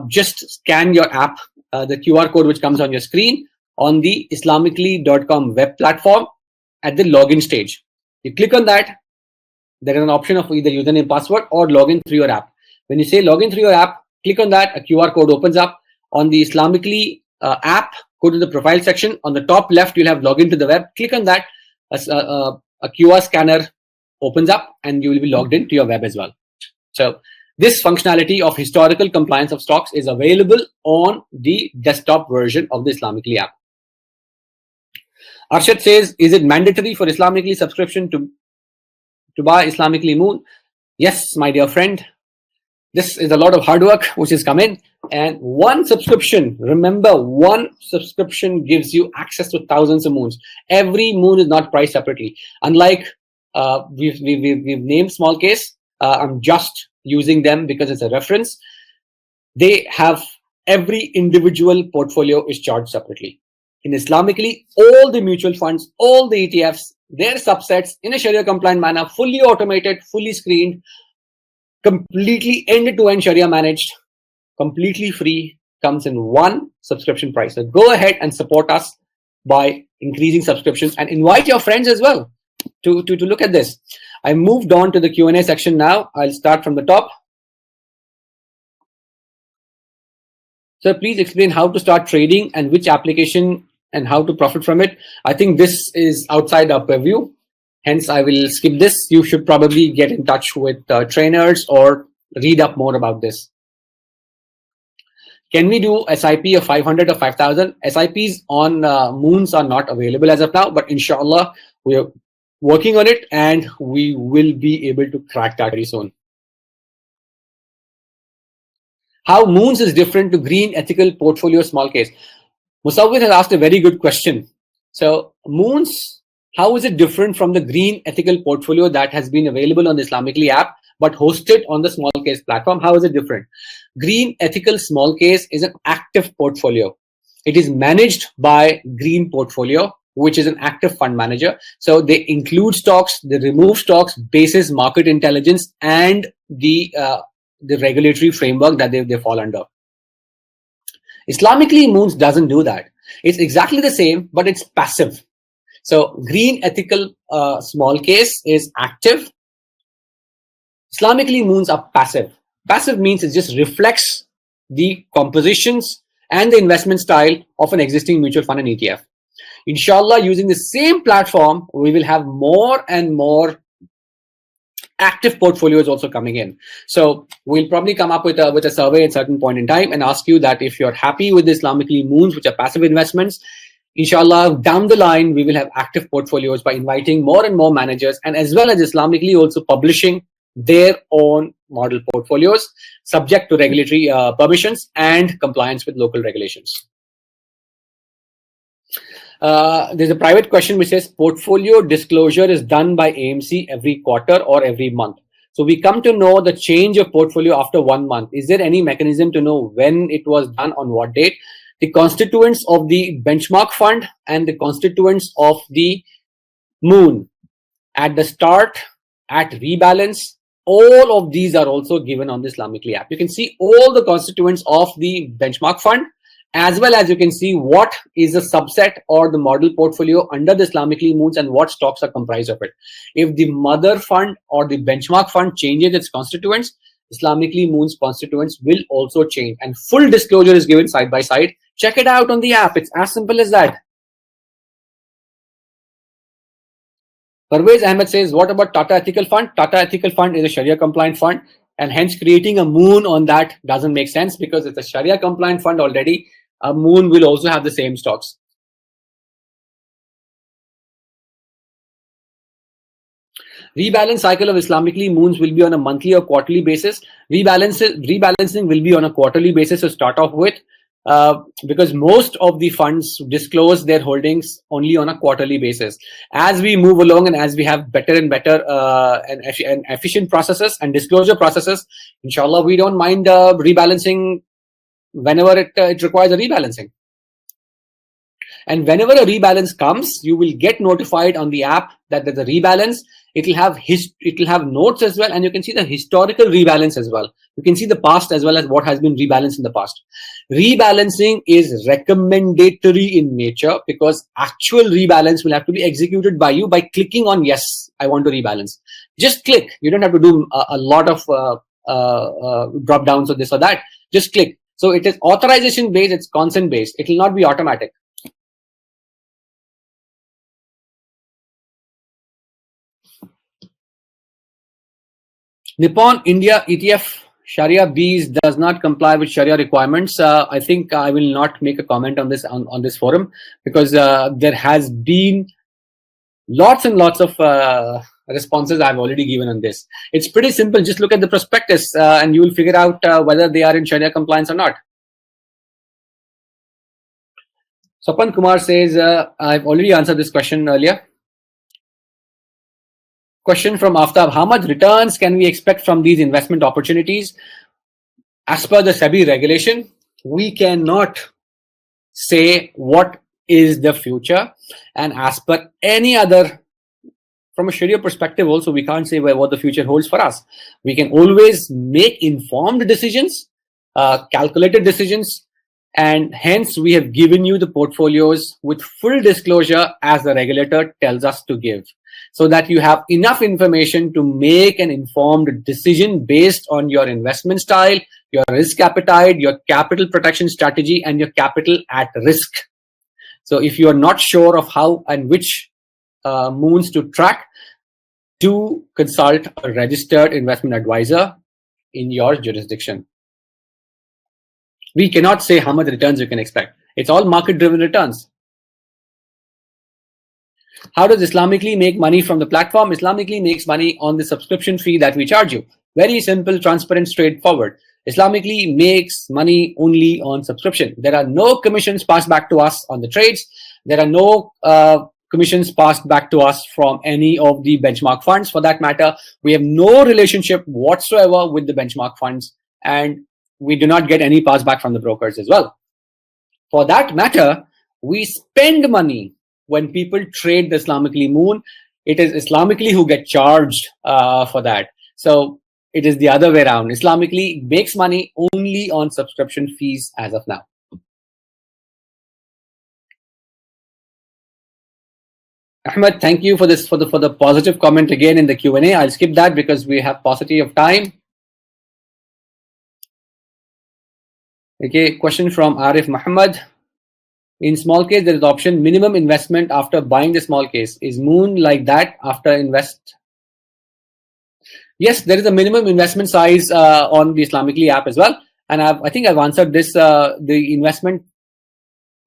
Just scan your app, the QR code which comes on your screen, on the Islamicly.com web platform at the login stage. You click on that, there is an option of either username, password, or login through your app. When you say login through your app, click on that, a QR code opens up. On the Islamicly app, go to the profile section. On the top left, you'll have login to the web. Click on that. A a QR scanner opens up and you will be logged into your web as well. So this functionality of historical compliance of stocks is available on the desktop version of the Islamicly app. Arshad says, is it mandatory for Islamicly subscription to buy Islamicly Moon? Yes, my dear friend. This is a lot of hard work which is coming, and one subscription, remember, one subscription gives you access to thousands of moons. Every moon is not priced separately. Unlike we've named small case, I'm just using them because it's a reference. They have every individual portfolio is charged separately. In Islamicly, all the mutual funds, all the ETFs, their subsets in a Sharia compliant manner, fully automated, fully screened, completely end-to-end Sharia managed, completely free, comes in one subscription price. So go ahead and support us by increasing subscriptions and invite your friends as well to look at this. I moved on to the Q&A section now. I'll start from the top. So please explain how to start trading and which application and how to profit from it. I think this is outside our purview. Hence, I will skip this. You should probably get in touch with trainers or read up more about this. Can we do SIP of 500 or 5,000? SIPs on Moons are not available as of now, but inshallah, we are working on it and we will be able to crack that very soon. How Moons is different to green ethical portfolio small case? Musawwir has asked a very good question. So Moons, how is it different from the green ethical portfolio that has been available on the Islamicly app but hosted on the small case platform? How is it different? Green ethical small case is an active portfolio. It is managed by Green Portfolio, which is an active fund manager. So they include stocks, they remove stocks, basis market intelligence, and the regulatory framework that they fall under. Islamicly Moons doesn't do that. It's exactly the same, but it's passive. So green ethical small case is active. Islamicly Moons are passive. Passive means it just reflects the compositions and the investment style of an existing mutual fund and ETF. Inshallah, using the same platform, we will have more and more active portfolios also coming in. So we'll probably come up with a survey at a certain point in time and ask you that if you're happy with the Islamicly Moons, which are passive investments, inshallah, down the line, we will have active portfolios by inviting more and more managers, and as well as Islamicly also publishing their own model portfolios subject to regulatory permissions and compliance with local regulations. There's a private question which says portfolio disclosure is done by AMC every quarter or every month. So we come to know the change of portfolio after 1 month. Is there any mechanism to know when it was done, on what date? The constituents of the benchmark fund and the constituents of the Moon at the start, at rebalance, all of these are also given on the Islamicly app. You can see all the constituents of the benchmark fund, as well as you can see what is a subset or the model portfolio under the Islamicly Moons and what stocks are comprised of it. If the mother fund or the benchmark fund changes its constituents, Islamicly Moons constituents will also change, and full disclosure is given side by side. Check it out on the app. It's as simple as that. Parvez Ahmed says, what about Tata Ethical Fund? Tata Ethical Fund is a Sharia compliant fund, and hence creating a Moon on that doesn't make sense because it's a Sharia compliant fund already. A Moon will also have the same stocks. Rebalance cycle of Islamicly Moons will be on a monthly or quarterly basis. Rebalancing will be on a quarterly basis to start off with, because most of the funds disclose their holdings only on a quarterly basis. As we move along and as we have better and better and efficient processes and disclosure processes, inshallah, we don't mind rebalancing whenever it requires a rebalancing. And whenever a rebalance comes, you will get notified on the app that there's a rebalance. It'll have notes as well, and you can see the historical rebalance as well. You can see the past as well as what has been rebalanced in the past. Rebalancing is recommendatory in nature because actual rebalance will have to be executed by you by clicking on yes, I want to rebalance. Just click. You don't have to do a lot of drop downs or this or that. Just click. So it is authorization based. It's consent based. It will not be automatic. Nippon India ETF Sharia Bs does not comply with Sharia requirements. I think I will not make a comment on this on this forum, because there has been lots and lots of responses I've already given on this. It's pretty simple. Just look at the prospectus and you will figure out whether they are in Sharia compliance or not. Sapan Kumar says, I've already answered this question earlier. Question from Aftab: how much returns can we expect from these investment opportunities? As per the SEBI regulation, we cannot say what is the future, and as per any other, from a Sharia perspective also, we can't say what the future holds for us. We can always make informed decisions, calculated decisions, and hence we have given you the portfolios with full disclosure as the regulator tells us to give, so that you have enough information to make an informed decision based on your investment style, your risk appetite, your capital protection strategy, and your capital at risk. So if you are not sure of how and which moons to track, do consult a registered investment advisor in your jurisdiction. We cannot say how much returns you can expect. It's all market-driven returns. How does Islamicly make money from the platform? Islamicly makes money on the subscription fee that we charge you. Very simple, transparent, straightforward. Islamicly makes money only on subscription. There are no commissions passed back to us on the trades. There are no commissions passed back to us from any of the benchmark funds. For that matter, we have no relationship whatsoever with the benchmark funds, and we do not get any pass back from the brokers as well. For that matter, we spend money when people trade the Islamicly Moon. It is Islamicly who get charged for that. So it is the other way around. Islamicly makes money only on subscription fees as of now. Ahmed, thank you for this, for the positive comment again in the Q&A. I'll skip that because we have paucity of time. Okay, question from Arif Muhammad. In small case, there is option minimum investment after buying the small case. Is Moon like that after invest? Yes, there is a minimum investment size on the Islamicly app as well. And I think I've answered this. The investment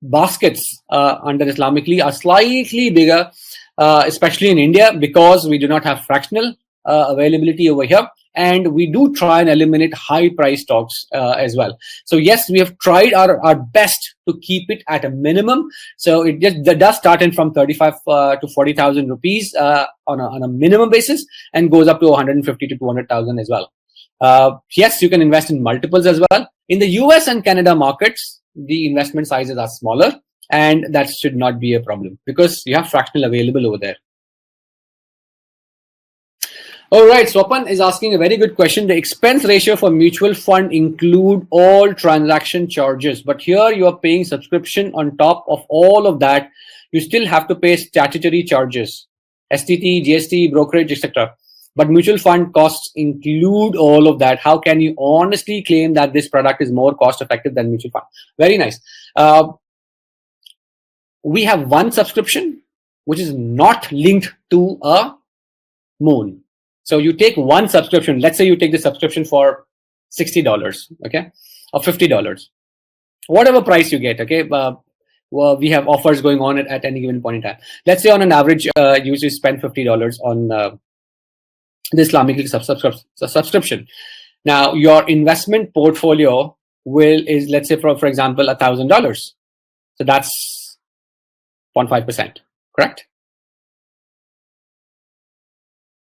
baskets under Islamicly are slightly bigger, especially in India, because we do not have fractional availability over here. And we do try and eliminate high price stocks as well. So yes, we have tried our best to keep it at a minimum. So it does start in from 35 to 40,000 rupees on a minimum basis, and goes up to 150 to 200,000 as well. Yes, you can invest in multiples as well. In the US and Canada markets, the investment sizes are smaller, and that should not be a problem because you have fractional available over there. All right, Swapan is asking a very good question. The expense ratio for mutual fund include all transaction charges, but here you are paying subscription on top of all of that. You still have to pay statutory charges, STT, GST, brokerage, etc. But mutual fund costs include all of that. How can you honestly claim that this product is more cost effective than mutual fund? Very nice. We have one subscription which is not linked to a moon. So you take one subscription. Let's say you take the subscription for $60, okay, or $50, whatever price you get, okay. Well, we have offers going on at any given point in time. Let's say on an average, you usually spend $50 on the Islamicly subscription. Now your investment portfolio is let's say for example $1,000. So that's 0.5%, correct?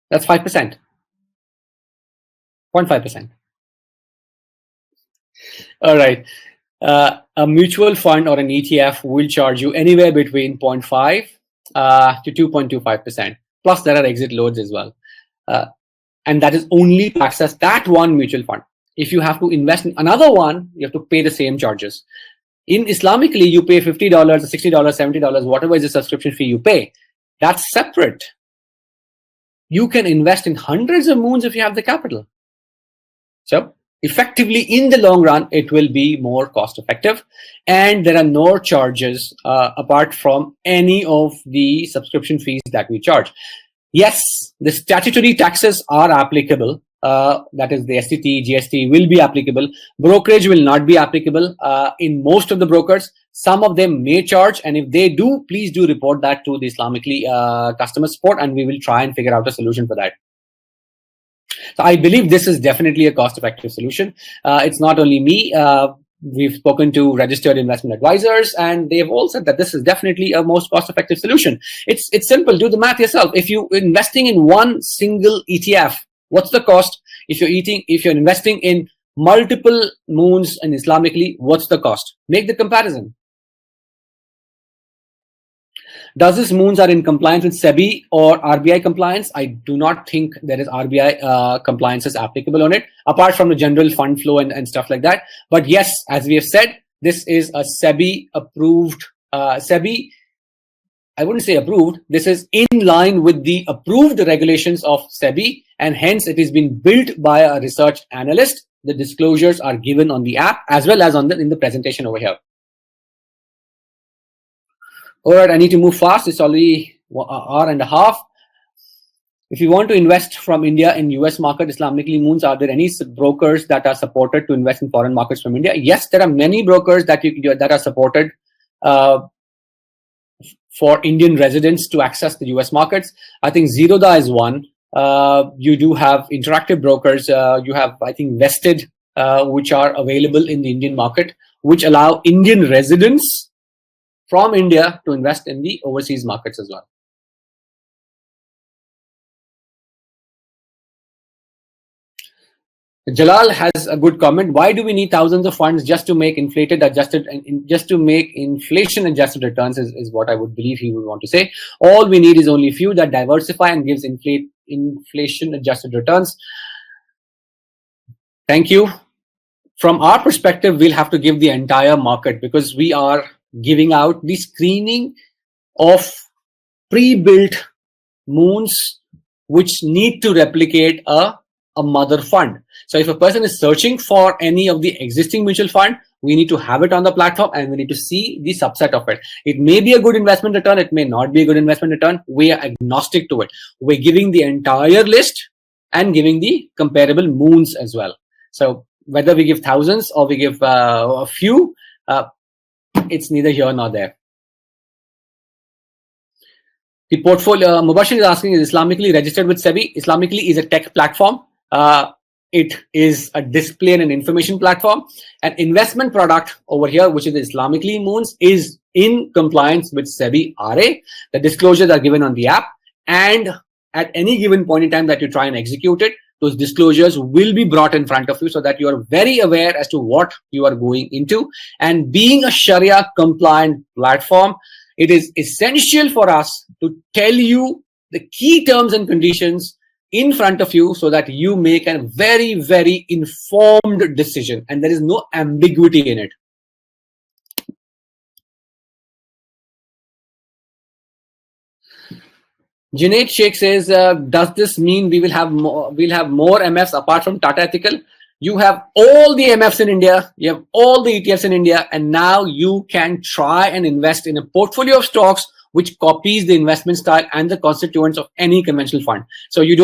That's 5%. 0.5%. All right. A mutual fund or an ETF will charge you anywhere between 0.5 to 2.25%. Plus, there are exit loads as well. And that is only to access that one mutual fund. If you have to invest in another one, you have to pay the same charges. In Islamicly, you pay $50, $60, $70, whatever is the subscription fee you pay. That's separate. You can invest in hundreds of moons if you have the capital. So effectively, in the long run, it will be more cost effective, and there are no charges apart from any of the subscription fees that we charge. Yes, the statutory taxes are applicable that is the STT, GST will be applicable. Brokerage will not be applicable in most of the brokers. Some of them may charge, and if they do, please do report that to the Islamicly customer support, and we will try and figure out a solution for that. So I believe this is definitely a cost-effective solution. It's not only me. We've spoken to registered investment advisors, and they've all said that this is definitely a most cost-effective solution. It's simple. Do the math yourself. If you're investing in one single ETF, what's the cost? If you're investing in multiple moons and Islamicly, what's the cost? Make the comparison. Does this moons are in compliance with SEBI or RBI compliance? I do not think there is RBI compliances applicable on it, apart from the general fund flow and stuff like that. But yes, as we have said, this is a SEBI approved, SEBI, I wouldn't say approved, this is in line with the approved regulations of SEBI, and hence it has been built by a research analyst. The disclosures are given on the app as well as in the presentation over here. All right, I need to move fast. It's already an hour and a half. If you want to invest from India in US market, Islamicly Moons, are there any brokers that are supported to invest in foreign markets from India? Yes, there are many brokers that are supported for Indian residents to access the US markets. I think Zerodha is one. You do have interactive brokers. You have, I think, Vested, which are available in the Indian market, which allow Indian residents from India to invest in the overseas markets as well. Jalal has a good comment. Why do we need thousands of funds just to make inflation adjusted returns is what I would believe he would want to say. All we need is only a few that diversify and gives inflation adjusted returns. Thank you. From our perspective, we'll have to give the entire market, because we are giving out the screening of pre-built moons which need to replicate a mother fund. So if a person is searching for any of the existing mutual fund, we need to have it on the platform and we need to see the subset of it. It may be a good investment return, it may not be a good investment return. We are agnostic to it. We're giving the entire list and giving the comparable moons as well. So whether we give thousands or we give a few, it's neither here nor there. The portfolio, Mubashir is asking, is Islamicly registered with SEBI? Islamicly is a tech platform. It is a display and an information platform. An investment product over here, which is the Islamicly Moons, is in compliance with SEBI RA. The disclosures are given on the app, and at any given point in time that you try and execute it, those disclosures will be brought in front of you so that you are very aware as to what you are going into. And being a Sharia compliant platform, it is essential for us to tell you the key terms and conditions in front of you so that you make a very, very informed decision and there is no ambiguity in it. Junaid Sheikh says, does this mean we'll have more MFs apart from Tata Ethical? You have all the MFs in India, you have all the ETFs in India, and now you can try and invest in a portfolio of stocks which copies the investment style and the constituents of any conventional fund. So you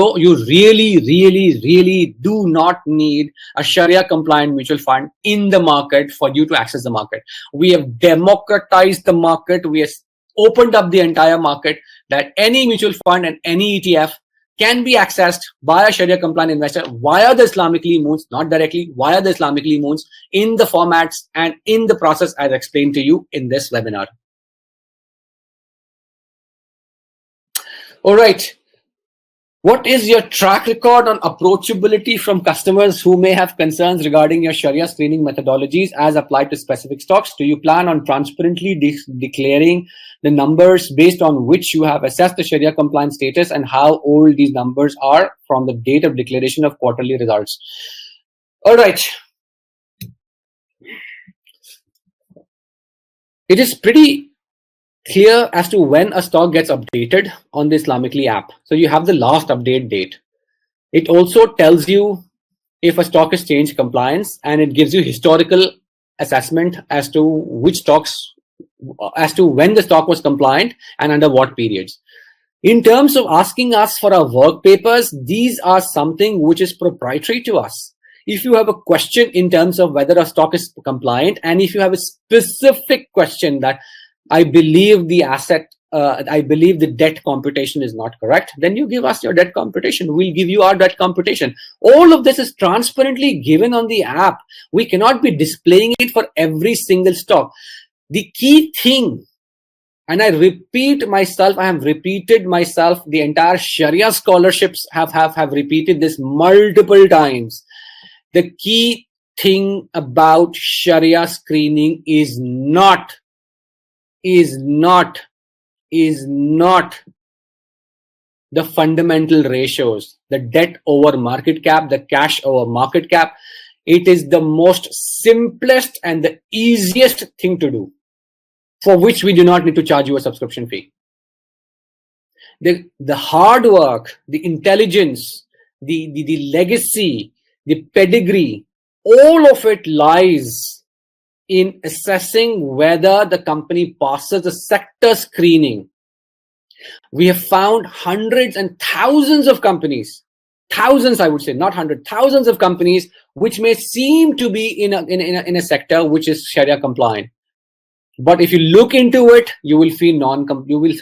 really do not need a Sharia compliant mutual fund in the market for you to access the market. We have democratized the market. We have opened up the entire market that any mutual fund and any ETF can be accessed by a Sharia compliant investor via the Islamicly Moons, not directly, via the Islamicly Moons, in the formats and in the process as explained to you in this webinar. All right. What is your track record on approachability from customers who may have concerns regarding your Sharia screening methodologies as applied to specific stocks? Do you plan on transparently declaring the numbers based on which you have assessed the Sharia compliance status and how old these numbers are from the date of declaration of quarterly results? All right. It is pretty clear as to when a stock gets updated on the Islamicly app. So you have the last update date. It also tells you if a stock has changed compliance, and it gives you historical assessment as to which stocks, as to when the stock was compliant and under what periods. In terms of asking us for our work papers, these are something which is proprietary to us. If you have a question in terms of whether a stock is compliant, and if you have a specific question that I believe the I believe the debt computation is not correct, then you give us your debt computation. We'll give you our debt computation. All of this is transparently given on the app. We cannot be displaying it for every single stock. The key thing, and I repeat myself, I have repeated myself, the entire Sharia scholarships have repeated this multiple times. The key thing about Sharia screening is not the fundamental ratios, the debt over market cap, the cash over market cap. It is the most simplest and the easiest thing to do, for which we do not need to charge you a subscription fee. The hard work, the intelligence, the legacy, the pedigree, all of it lies in assessing whether the company passes the sector screening. We have found hundreds and thousands of companies, thousands, I would say, not hundreds, thousands of companies which may seem to be in a sector which is Sharia compliant. But if you look into it, you will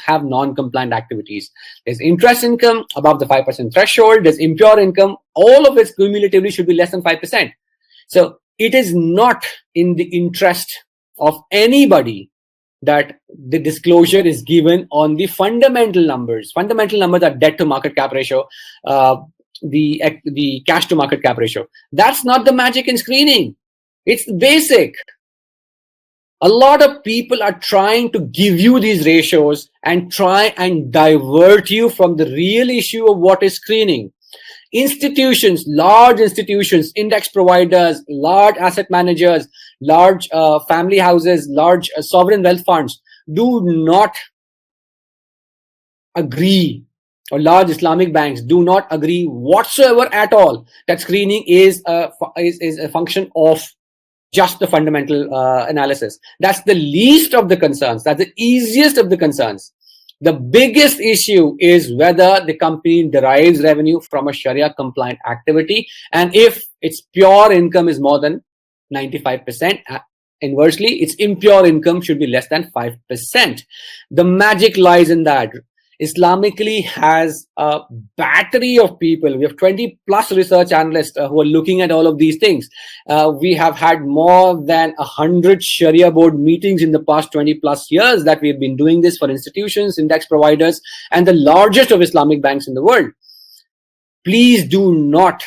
have non-compliant activities. There's interest income above the 5% threshold. There's impure income. All of it cumulatively should be less than 5%. So it is not in the interest of anybody that the disclosure is given on the fundamental numbers. Fundamental numbers are debt to market cap ratio, the cash to market cap ratio. That's not the magic in screening. It's basic. A lot of people are trying to give you these ratios and try and divert you from the real issue of what is screening. Institutions, large institutions, index providers, large asset managers, large family houses, large sovereign wealth funds do not agree, or large Islamic banks do not agree whatsoever at all that screening is a function of just the fundamental analysis. That's the least of the concerns. That's the easiest of the concerns. The biggest issue is whether the company derives revenue from a Sharia compliant activity, and if its pure income is more than 95%. Inversely, its impure income should be less than 5%. The magic lies in that. Islamicly has a battery of people. We have 20 plus research analysts who are looking at all of these things. We have had more than 100 Sharia board meetings in the past 20 plus years that we've been doing this for institutions, index providers, and the largest of Islamic banks in the world. Please do not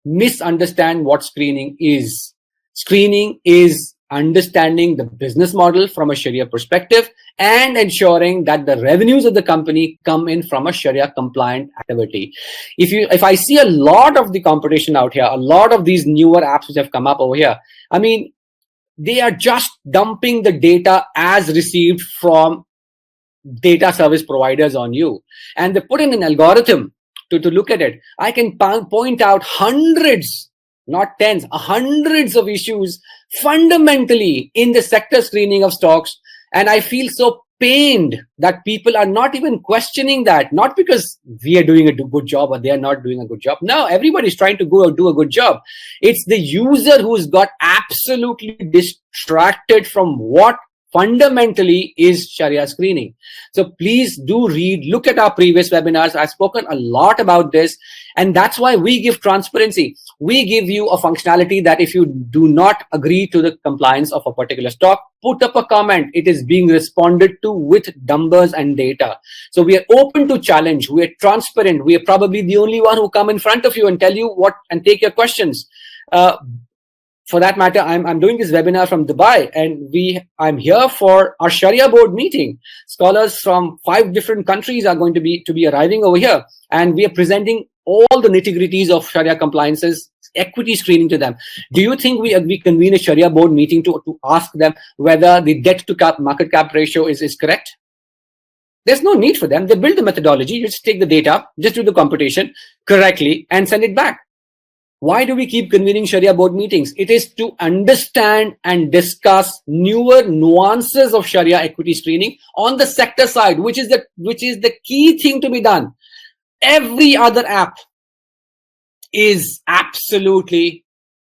misunderstand what screening is. Screening is understanding the business model from a Sharia perspective and ensuring that the revenues of the company come in from a Sharia compliant activity. If I see a lot of the competition out here, a lot of these newer apps which have come up over here, I mean, they are just dumping the data as received from data service providers on you, and they put in an algorithm to look at it. I can point out hundreds, not tens, hundreds of issues fundamentally in the sector screening of stocks. And I feel so pained that people are not even questioning that, not because we are doing a good job or they are not doing a good job. No, everybody's trying to go do a good job. It's the user who's got absolutely distracted from what fundamentally is Sharia screening. So please do read, look at our previous webinars. I've spoken a lot about this, and that's why we give transparency. We give you a functionality that if you do not agree to the compliance of a particular stock, put up a comment. It is being responded to with numbers and data. So we are open to challenge. We are transparent. We are probably the only one who come in front of you and tell you what and take your questions. For that matter, I'm doing this webinar from Dubai, and I'm here for our Sharia board meeting. Scholars from 5 different countries are going to be arriving over here, and we are presenting all the nitty-gritties of Sharia compliances, equity screening to them. Do you think we convene a Sharia board meeting to ask them whether the debt to market cap ratio is correct? There's no need for them. They build the methodology. You just take the data, just do the computation correctly, and send it back. Why do we keep convening Sharia board meetings? It is to understand and discuss newer nuances of Sharia equity screening on the sector side, which is the key thing to be done. Every other app is absolutely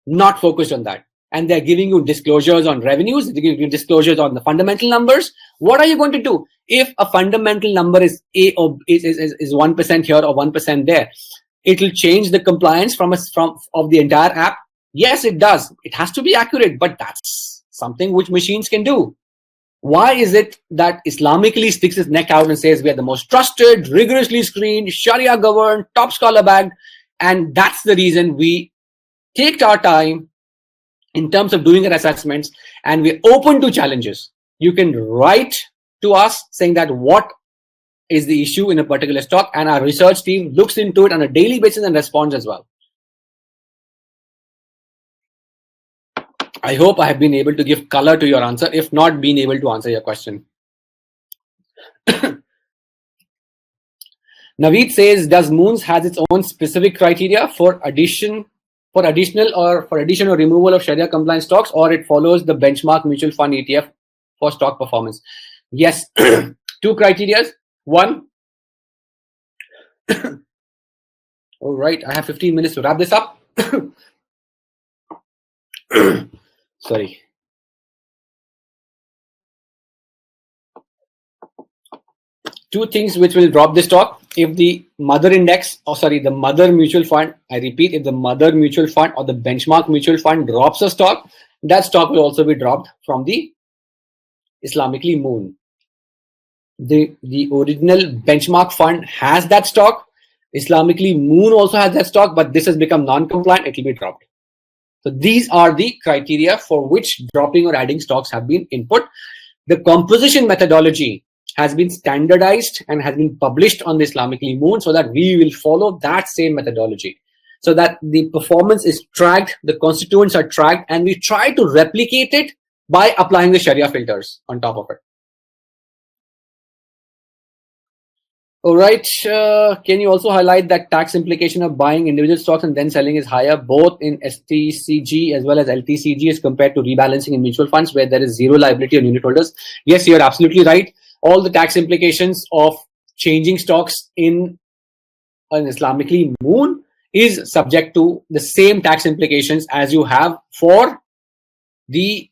not focused on that. And they're giving you disclosures on revenues, they're giving you disclosures on the fundamental numbers. What are you going to do? If a fundamental number is is 1% here or 1% there, it will change the compliance of the entire app. Yes, it does. It has to be accurate, but that's something which machines can do. Why is it that Islamicly sticks its neck out and says we are the most trusted, rigorously screened, Sharia governed, top scholar bagged? And that's the reason we take our time in terms of doing our assessments, and we're open to challenges. You can write to us saying that what is the issue in a particular stock, and our research team looks into it on a daily basis and responds as well. I hope I have been able to give color to your answer, if not been able to answer your question. Naveed says, does Moons has its own specific criteria for addition or removal of Sharia compliant stocks, or it follows the benchmark mutual fund ETF for stock performance? Yes, two criteria. One, all right, I have 15 minutes to wrap this up. Sorry. Two things which will drop the stock. If the mother index, the mother mutual fund, I repeat, if the mother mutual fund or the benchmark mutual fund drops a stock, that stock will also be dropped from the Islamicly Moon. The original benchmark fund has that stock. Islamicly Moon also has that stock, but this has become non-compliant, it will be dropped. So these are the criteria for which dropping or adding stocks have been input. The composition methodology has been standardized and has been published on the Islamicly Moon, so that we will follow that same methodology, so that the performance is tracked, the constituents are tracked, and we try to replicate it by applying the Sharia filters on top of it. All right. Can you also highlight that tax implication of buying individual stocks and then selling is higher, both in STCG as well as LTCG, as compared to rebalancing in mutual funds where there is zero liability on unit holders? Yes, you're absolutely right. All the tax implications of changing stocks in an Islamicly Moon is subject to the same tax implications as you have for the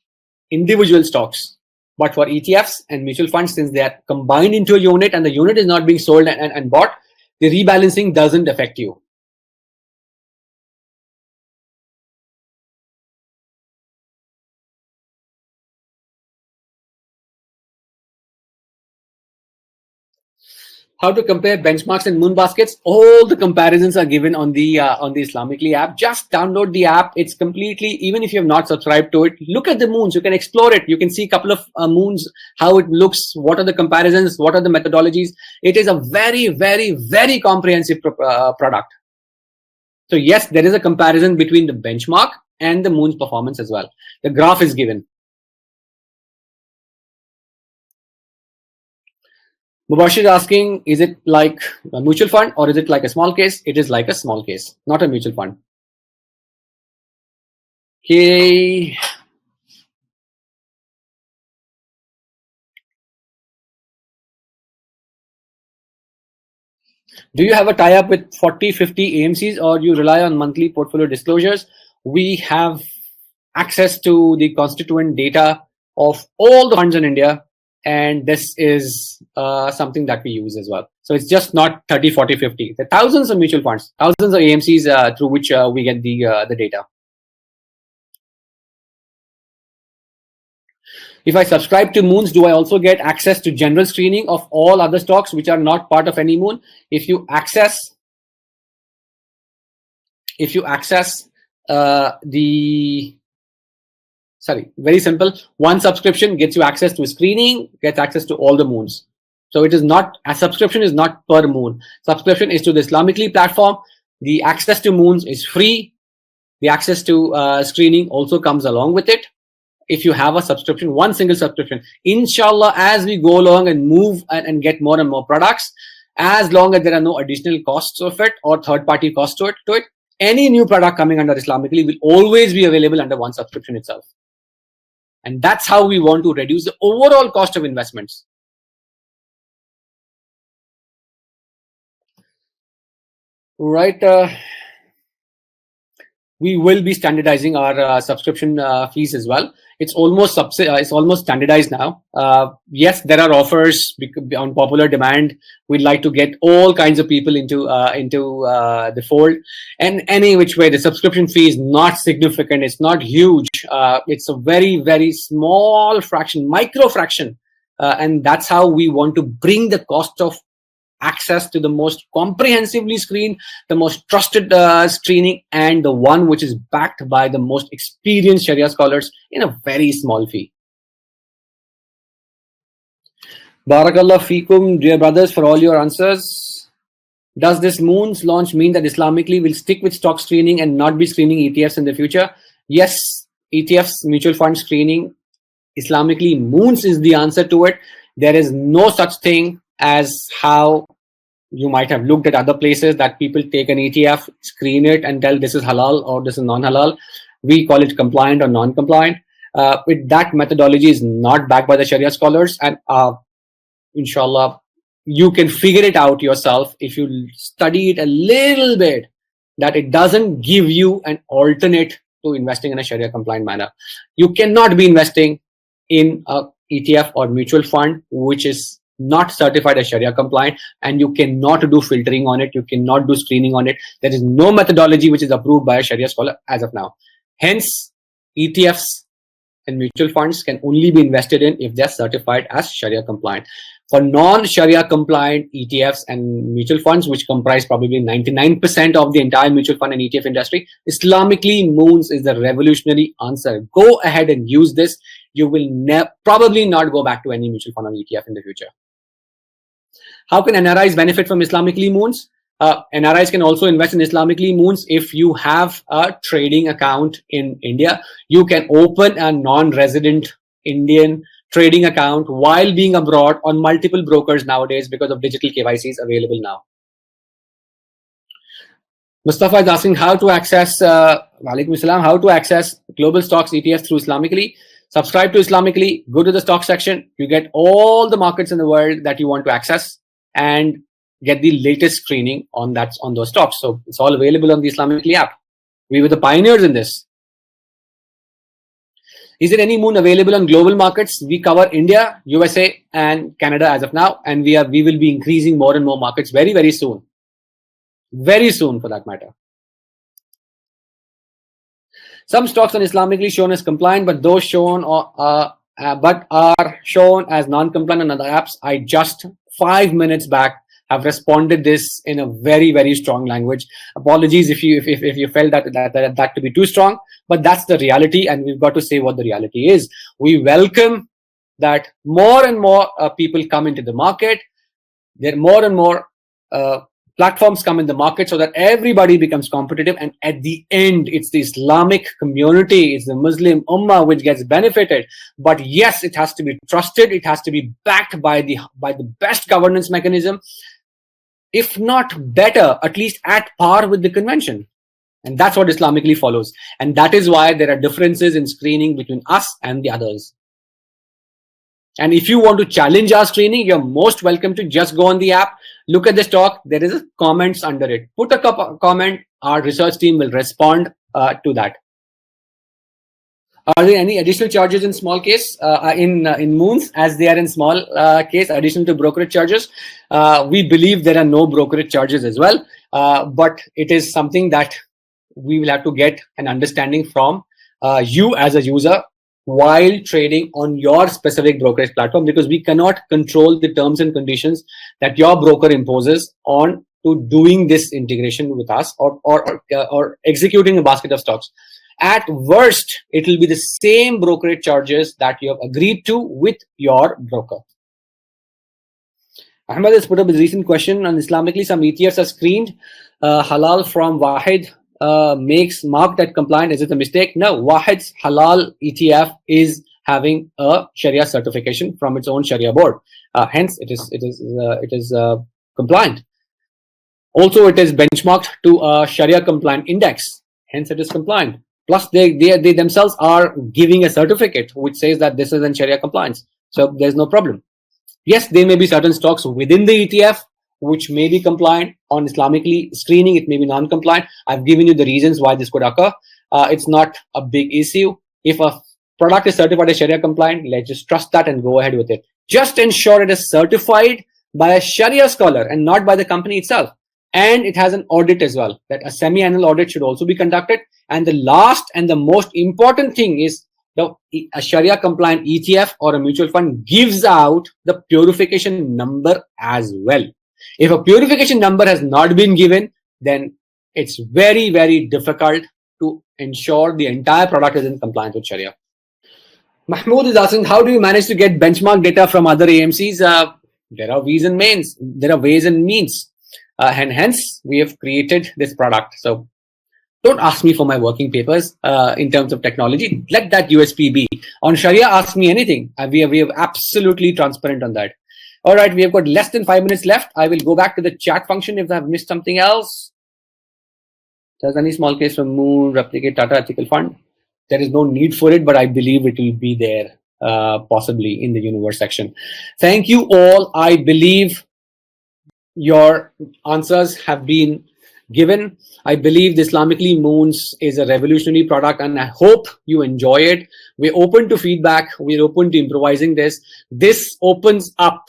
individual stocks. But for ETFs and mutual funds, since they are combined into a unit and the unit is not being sold and bought, the rebalancing doesn't affect you. How to compare benchmarks and moon baskets? All the comparisons are given on the Islamicly app. Just download the app. It's completely, even if you have not subscribed to it, look at the moons. You can explore it. You can see a couple of moons, how it looks, what are the comparisons, what are the methodologies. It is a very, very, very comprehensive product. So yes, there is a comparison between the benchmark and the moon's performance as well. The graph is given. Mubashir is asking, is it like a mutual fund or is it like a small case? It is like a small case, not a mutual fund. Okay. Do you have a tie-up with 40, 50 AMCs, or you rely on monthly portfolio disclosures? We have access to the constituent data of all the funds in India, and this is something that we use as well. So it's just not 30, 40, 50. There are thousands of mutual funds, thousands of AMCs through which we get the data. If I subscribe to Moons, do I also get access to general screening of all other stocks which are not part of any Moon? If you access very simple. One subscription gets you access to screening, gets access to all the Moons. So it is not, a subscription is not per Moon. Subscription is to the Islamicly platform. The access to Moons is free. The access to screening also comes along with it. If you have a subscription, one single subscription, inshallah, as we go along and move and get more and more products, as long as there are no additional costs of it or third-party costs to it, any new product coming under Islamicly will always be available under one subscription itself. And that's how we want to reduce the overall cost of investments. Right. We will be standardizing our subscription fees as well. It's almost standardized now. Yes, there are offers on popular demand. We'd like to get all kinds of people into the fold. And any which way, the subscription fee is not significant. It's not huge. It's a very, very small fraction, micro fraction. And that's how we want to bring the cost of access to the most comprehensively screened, the most trusted screening, and the one which is backed by the most experienced Sharia scholars in a very small fee. Barakallah feekum, dear brothers, for all your answers. Does this Moons launch mean that Islamicly will stick with stock screening and not be screening ETFs in the future? Yes, ETFs, mutual fund screening, Islamicly Moons is the answer to it. There is no such thing as how you might have looked at other places that people take an ETF, screen it, and tell this is halal or this is non-halal. We call it compliant or non-compliant. That methodology is not backed by the Sharia scholars, and inshallah, you can figure it out yourself if you study it a little bit, that it doesn't give you an alternate to investing in a Sharia compliant manner. You cannot be investing in a ETF or mutual fund which is not certified as Sharia compliant, and you cannot do filtering on it, you cannot do screening on it. There is no methodology which is approved by a Sharia scholar as of now. Hence, ETFs and mutual funds can only be invested in if they are certified as Sharia compliant. For non-Sharia compliant ETFs and mutual funds, which comprise probably 99% of the entire mutual fund and ETF industry, Islamicly Moons is the revolutionary answer. Go ahead and use this. You will probably not go back to any mutual fund or ETF in the future. How can NRIs benefit from Islamicly Moons? NRIs can also invest in Islamicly Moons if you have a trading account in India. You can open a non-resident Indian trading account while being abroad on multiple brokers nowadays because of digital KYCs available now. Mustafa is asking how to access how to access global stocks ETFs through Islamicly. Subscribe to Islamicly, go to the stock section, you get all the markets in the world that you want to access and get the latest screening on those stocks. So it's all available on the Islamicly app. We were the pioneers in this. Is there any Moon available on global markets? We cover India, USA, and Canada as of now, and we will be increasing more and more markets very, very soon. Very soon, for that matter. Some stocks on Islamicly shown as compliant, but those shown are shown as non-compliant on other apps. I just 5 minutes back have responded this in a very, very strong language. Apologies if you felt that to be too strong, but that's the reality, and we've got to say what the reality is. We welcome that more and more people come into the market. There are more and more platforms come in the market so that everybody becomes competitive, and at the end it's the Islamic community, it's the Muslim Ummah which gets benefited. But yes, it has to be trusted, it has to be backed by the best governance mechanism, if not better, at least at par with the convention. And that's what Islamicly follows, and that is why there are differences in screening between us and the others. And if you want to challenge our screening, you're most welcome to just go on the app, look at the stock, there is a comments under it. Put a comment, our research team will respond to that. Are there any additional charges in small case in Moons as they are in small case, additional to brokerage charges? We believe there are no brokerage charges as well, but it is something that we will have to get an understanding from you as a user while trading on your specific brokerage platform, because we cannot control the terms and conditions that your broker imposes on to doing this integration with us or executing a basket of stocks. At worst, it will be the same brokerage charges that you have agreed to with your broker. Ahmed has put up a recent question on Islamicly. Some ETFs are screened halal from Wahid. Makes marked at compliant. Is it a mistake? No, Wahid's halal ETF is having a Sharia certification from its own Sharia board. Hence, it is compliant. Also, it is benchmarked to a Sharia-compliant index, hence it is compliant. Plus, they themselves are giving a certificate which says that this is in Sharia compliance. So there's no problem. Yes, there may be certain stocks within the ETF which may be compliant. On Islamically screening, it may be non-compliant. I've given you the reasons why this could occur. It's not a big issue. If a product is certified as Sharia compliant, let's just trust that and go ahead with it. Just ensure it is certified by a Sharia scholar and not by the company itself. And it has an audit as well, that a semi-annual audit should also be conducted. And the last and the most important thing is a Sharia compliant ETF or a mutual fund gives out the purification number as well. If a purification number has not been given, then it's very, very difficult to ensure the entire product is in compliance with Sharia. Mahmoud is asking, how do you manage to get benchmark data from other AMCs? There are ways and means. And hence we have created this product. So don't ask me for my working papers in terms of technology. Let that USP be. On Sharia, ask me anything. We are absolutely transparent on that. All right, we have got less than 5 minutes left. I will go back to the chat function if I've missed something else. Does any small case from Moon replicate Tata Ethical Fund? There is no need for it, but I believe it will be there possibly in the universe section. Thank you all. I believe your answers have been given. I believe the Islamicly Moons is a revolutionary product and I hope you enjoy it. We're open to feedback. We're open to improvising this. This opens up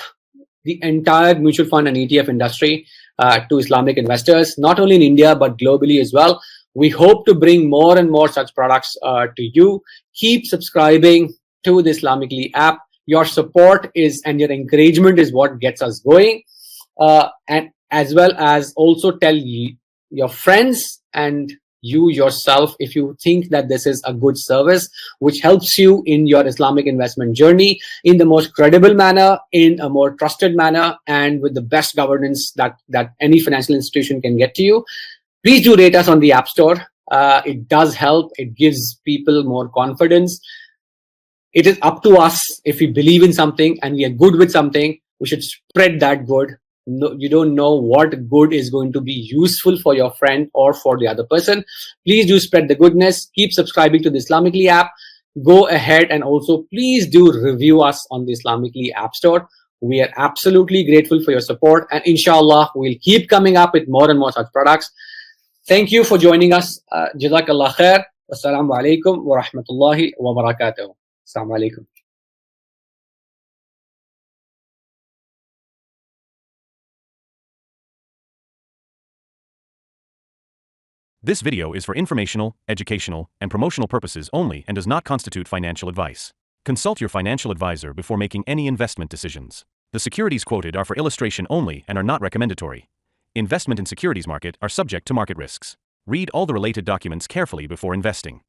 the entire mutual fund and ETF industry to Islamic investors, not only in India, but globally as well. We hope to bring more and more such products to you. Keep subscribing to the Islamicly app. Your support and your encouragement is what gets us going. And as well as also tell your friends and you yourself if you think that this is a good service which helps you in your Islamic investment journey in the most credible manner, in a more trusted manner, and with the best governance that any financial institution can get to you. Please do rate us on the App Store. It does help. It gives people more confidence. It is up to us. If we believe in something and we are good with something, we should spread that good. No, you don't know what good is going to be useful for your friend or for the other person. Please do spread the goodness. Keep subscribing to the Islamicly app. Go ahead and also please do review us on the Islamicly App Store. We are absolutely grateful for your support, and inshallah we'll keep coming up with more and more such products. Thank you for joining us. Jazakallah khair. Wassalamu alaikum wa rahmatullahi wa barakatuh. Assalamu alaikum. This video is for informational, educational, and promotional purposes only and does not constitute financial advice. Consult your financial advisor before making any investment decisions. The securities quoted are for illustration only and are not recommendatory. Investment in securities market are subject to market risks. Read all the related documents carefully before investing.